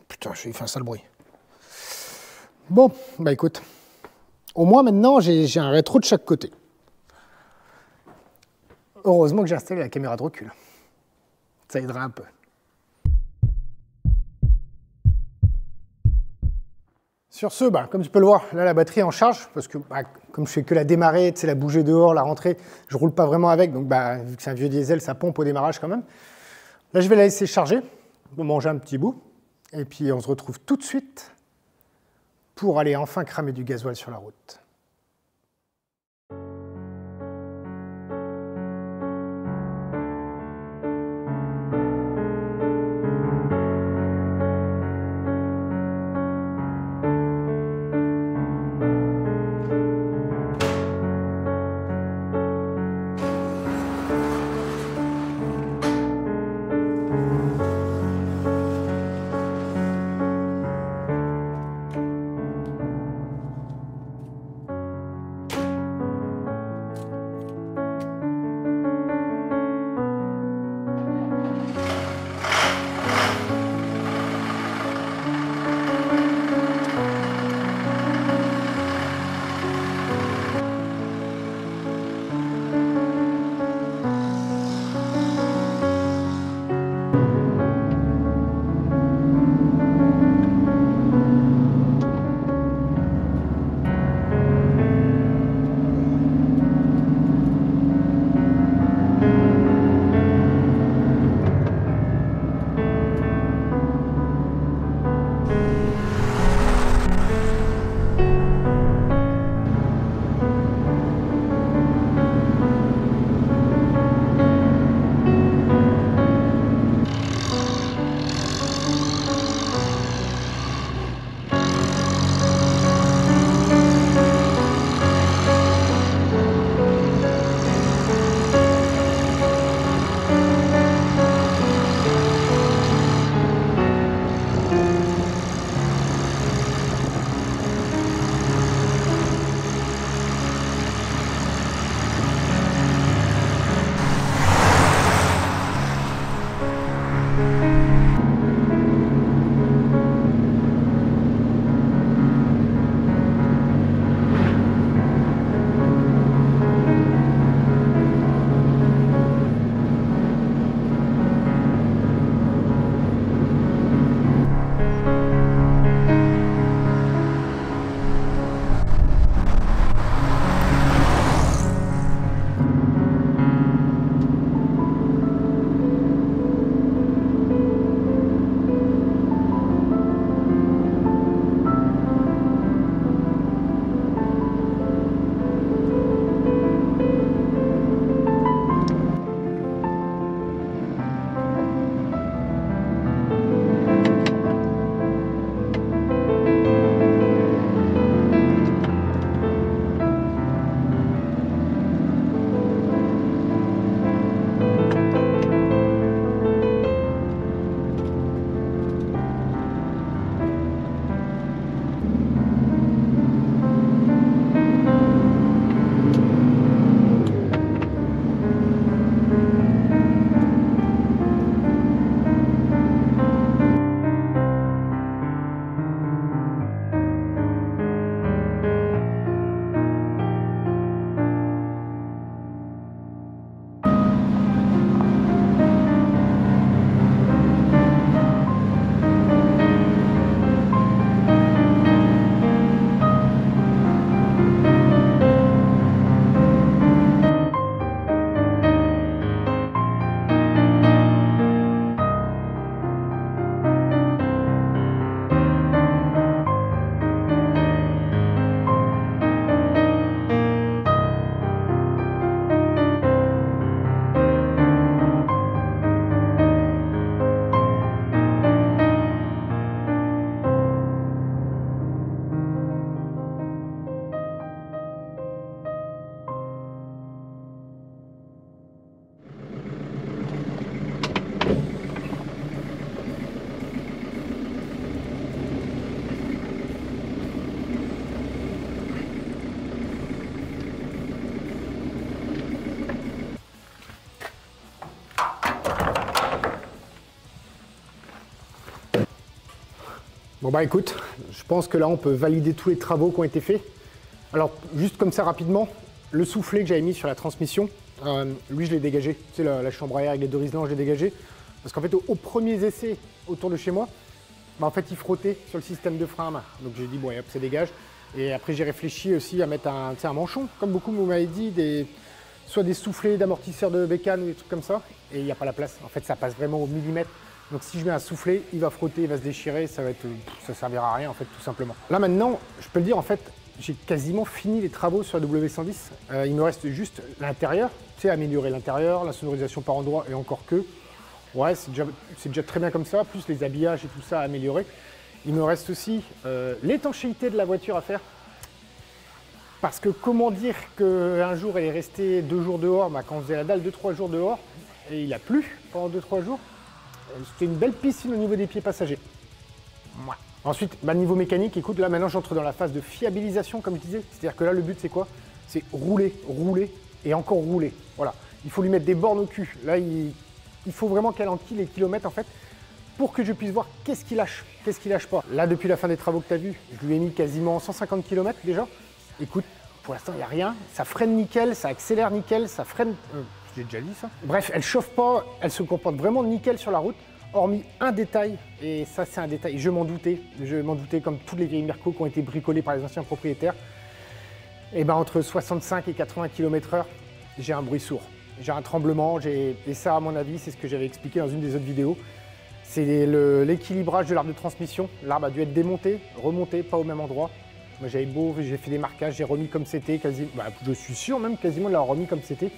[SPEAKER 3] putain, j'ai fait un sale bruit. Bon, bah écoute. Au moins, maintenant, j'ai un rétro de chaque côté. Heureusement que j'ai installé la caméra de recul. Ça aidera un peu. Sur ce, bah, comme tu peux le voir, là la batterie est en charge, parce que bah, comme je fais que la démarrer, la bouger dehors, la rentrée, je roule pas vraiment avec, donc bah, vu que c'est un vieux diesel, ça pompe au démarrage quand même. Là je vais la laisser charger, pour manger un petit bout, et puis on se retrouve tout de suite pour aller enfin cramer du gasoil sur la route. Bon bah écoute, je pense que là on peut valider tous les travaux qui ont été faits. Alors juste comme ça rapidement, le soufflet que j'avais mis sur la transmission, lui je l'ai dégagé. Tu sais la chambre à air avec les deux riselants, je l'ai dégagé. Parce qu'en fait aux premiers essais autour de chez moi, bah, en fait il frottait sur le système de frein à main. Donc j'ai dit bon hop ça dégage. Et après j'ai réfléchi aussi à mettre un manchon, comme beaucoup vous m'avez dit, soit des soufflets d'amortisseurs de bécane ou des trucs comme ça. Et il n'y a pas la place, en fait ça passe vraiment au millimètre. Donc si je mets un soufflet, il va frotter, il va se déchirer, ça servira à rien en fait tout simplement. Là maintenant, je peux le dire en fait, j'ai quasiment fini les travaux sur la W110. Il me reste juste l'intérieur, tu sais, améliorer l'intérieur, la sonorisation par endroits et encore que. Ouais, c'est déjà très bien comme ça, plus les habillages et tout ça à améliorer. Il me reste aussi l'étanchéité de la voiture à faire. Parce que comment dire qu'un jour elle est restée 2 jours dehors, bah, quand on faisait la dalle 2-3 jours dehors, et il a plu pendant 2-3 jours. C'était une belle piscine au niveau des pieds passagers. Ouais. Ensuite, bah, niveau mécanique, écoute, là maintenant j'entre dans la phase de fiabilisation, comme je disais. C'est-à-dire que là, le but c'est quoi? C'est rouler, rouler et encore rouler. Voilà. Il faut lui mettre des bornes au cul. Là, il faut vraiment qu'elle enquille les kilomètres en fait, pour que je puisse voir qu'est-ce qu'il lâche, qu'est-ce qu'il lâche pas. Là, depuis la fin des travaux que tu as vus, je lui ai mis quasiment 150 km déjà. Écoute, pour l'instant, il n'y a rien. Ça freine nickel, ça accélère nickel, ça freine... J'ai déjà dit ça. Bref, elle chauffe pas, elle se comporte vraiment nickel sur la route, hormis un détail, et ça c'est un détail, je m'en doutais comme toutes les vieilles Merco qui ont été bricolées par les anciens propriétaires. Et ben entre 65 et 80 km/h, j'ai un bruit sourd. J'ai un tremblement, et ça à mon avis, c'est ce que j'avais expliqué dans une des autres vidéos. C'est l'équilibrage de l'arbre de transmission. L'arbre a dû être démonté, remonté, pas au même endroit. Moi j'ai fait des marquages, j'ai remis comme c'était, je suis sûr même quasiment de l'avoir remis comme c'était.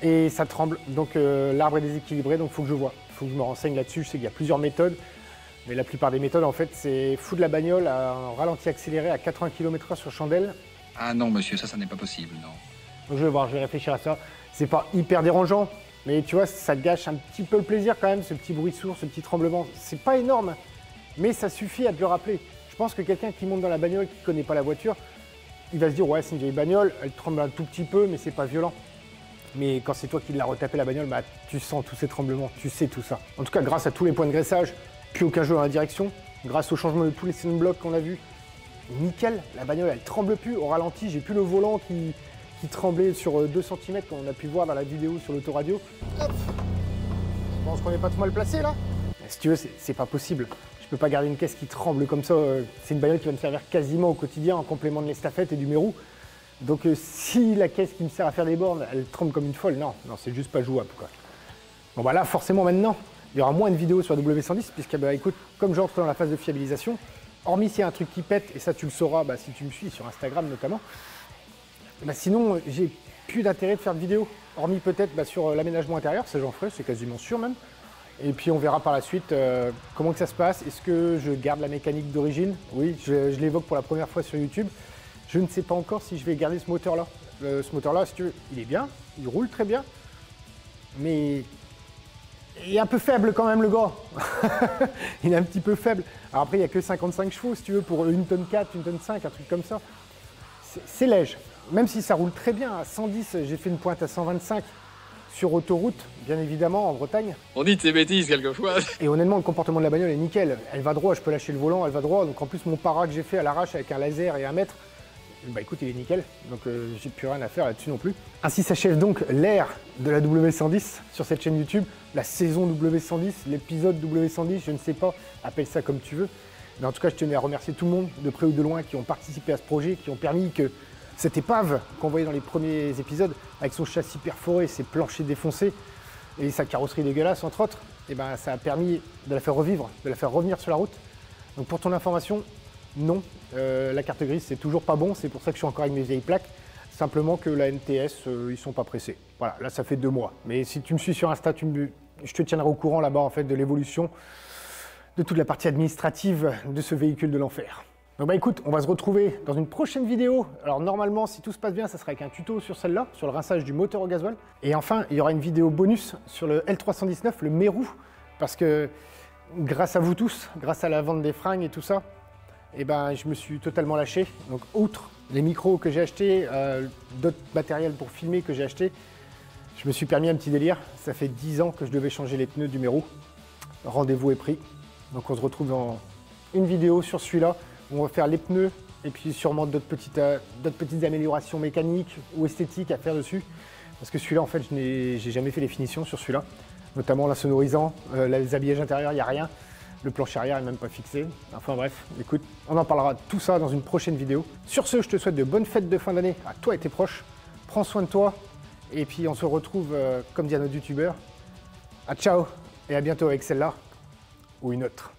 [SPEAKER 3] Et ça tremble, donc l'arbre est déséquilibré, donc il faut que je vois. Il faut que je me renseigne là-dessus. Je sais qu'il y a plusieurs méthodes, mais la plupart des méthodes en fait c'est foutre la bagnole à un ralenti accéléré à 80 km/h sur chandelle.
[SPEAKER 6] Ah non monsieur, ça n'est pas possible, non.
[SPEAKER 3] Donc je vais voir, je vais réfléchir à ça. C'est pas hyper dérangeant, mais tu vois, ça gâche un petit peu le plaisir quand même, ce petit bruit sourd, ce petit tremblement. C'est pas énorme, mais ça suffit à te le rappeler. Je pense que quelqu'un qui monte dans la bagnole, qui connaît pas la voiture, il va se dire ouais c'est une vieille bagnole, elle tremble un tout petit peu, mais c'est pas violent. Mais quand c'est toi qui l'as retapé la bagnole, bah, tu sens tous ces tremblements, tu sais tout ça. En tout cas, grâce à tous les points de graissage, plus aucun jeu dans la direction, grâce au changement de tous les sunblocks qu'on a vus, nickel, la bagnole elle tremble plus, au ralenti, j'ai plus le volant qui tremblait sur 2 cm comme on a pu voir dans la vidéo sur l'autoradio. Hop, je pense qu'on n'est pas trop mal placé là. Si tu veux, c'est pas possible. Je peux pas garder une caisse qui tremble comme ça. C'est une bagnole qui va me servir quasiment au quotidien en complément de l'estafette et du Mérou. Donc si la caisse qui me sert à faire des bornes, elle tremble comme une folle, non, c'est juste pas jouable quoi. Bon bah là forcément maintenant, il y aura moins de vidéos sur la W110 puisque bah écoute, comme j'entre dans la phase de fiabilisation, hormis s'il y a un truc qui pète, et ça tu le sauras bah, si tu me suis sur Instagram notamment, bah sinon j'ai plus d'intérêt de faire de vidéos, hormis peut-être bah, sur l'aménagement intérieur, ça j'en ferai, c'est quasiment sûr même. Et puis on verra par la suite comment que ça se passe, est-ce que je garde la mécanique d'origine? Oui, je l'évoque pour la première fois sur YouTube. Je ne sais pas encore si je vais garder ce moteur-là. Ce moteur-là, si tu veux, il est bien, il roule très bien, mais il est un peu faible quand même le gars. Il est un petit peu faible. Alors après, il n'y a que 55 chevaux, si tu veux, pour 1 tonne 4, 1 tonne 5, un truc comme ça. C'est léger. Même si ça roule très bien, à 110, j'ai fait une pointe à 125 sur autoroute, bien évidemment, en Bretagne.
[SPEAKER 7] On dit de ces bêtises quelquefois.
[SPEAKER 3] Et honnêtement, le comportement de la bagnole est nickel. Elle va droit, je peux lâcher le volant, elle va droit. Donc en plus, mon para que j'ai fait à l'arrache avec un laser et 1 mètre, bah écoute, il est nickel, donc j'ai plus rien à faire là-dessus non plus. Ainsi s'achève donc l'ère de la W110 sur cette chaîne YouTube, la saison W110, l'épisode W110, je ne sais pas, appelle ça comme tu veux. Mais en tout cas, je tenais à remercier tout le monde, de près ou de loin, qui ont participé à ce projet, qui ont permis que cette épave qu'on voyait dans les premiers épisodes, avec son châssis perforé, ses planchers défoncés et sa carrosserie dégueulasse, entre autres, et ben, ça a permis de la faire revivre, de la faire revenir sur la route. Donc pour ton information, non, la carte grise c'est toujours pas bon, c'est pour ça que je suis encore avec mes vieilles plaques. Simplement que la NTS, ils sont pas pressés. Voilà, là ça fait 2 mois. Mais si tu me suis sur Insta, je te tiendrai au courant là-bas en fait de l'évolution de toute la partie administrative de ce véhicule de l'enfer. Donc bah écoute, on va se retrouver dans une prochaine vidéo. Alors normalement, si tout se passe bien, ça sera avec un tuto sur celle-là, sur le rinçage du moteur au gasoil. Et enfin, il y aura une vidéo bonus sur le L319, le Mérou, parce que grâce à vous tous, grâce à la vente des fringues et tout ça, et ben, je me suis totalement lâché. Donc outre les micros que j'ai achetés, d'autres matériels pour filmer que j'ai acheté, je me suis permis un petit délire. Ça fait 10 ans que je devais changer les pneus du Mérou. Rendez-vous est pris. Donc on se retrouve dans une vidéo sur celui-là où on va faire les pneus et puis sûrement d'autres petites améliorations mécaniques ou esthétiques à faire dessus. Parce que celui-là, en fait, j'ai jamais fait les finitions sur celui-là, notamment l'insonorisant, les habillages intérieurs, il n'y a rien. Le plancher arrière n'est même pas fixé. Enfin bref, écoute, on en parlera de tout ça dans une prochaine vidéo. Sur ce, je te souhaite de bonnes fêtes de fin d'année à toi et tes proches. Prends soin de toi et puis on se retrouve, comme dit un autre youtubeur. À ciao et à bientôt avec celle-là ou une autre.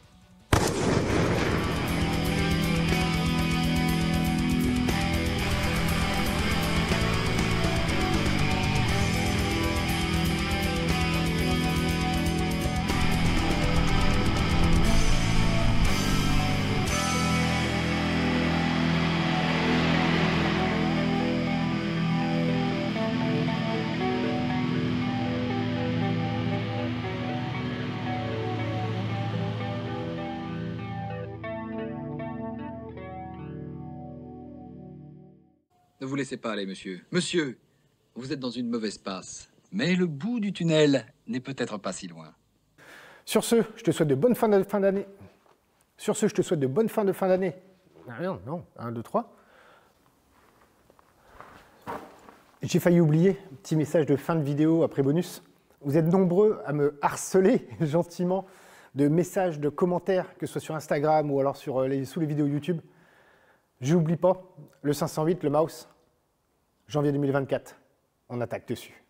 [SPEAKER 6] Ne vous laissez pas aller, monsieur. Monsieur, vous êtes dans une mauvaise passe. Mais le bout du tunnel n'est peut-être pas si loin.
[SPEAKER 3] Sur ce, je te souhaite de bonnes fins de fin d'année. Sur ce, je te souhaite de bonnes fins de fin d'année. Non, 1, 2, 3. J'ai failli oublier, petit message de fin de vidéo après bonus. Vous êtes nombreux à me harceler gentiment de messages, de commentaires, que ce soit sur Instagram ou alors sous les vidéos YouTube. J'oublie pas, le 508, le mouse, janvier 2024, on attaque dessus.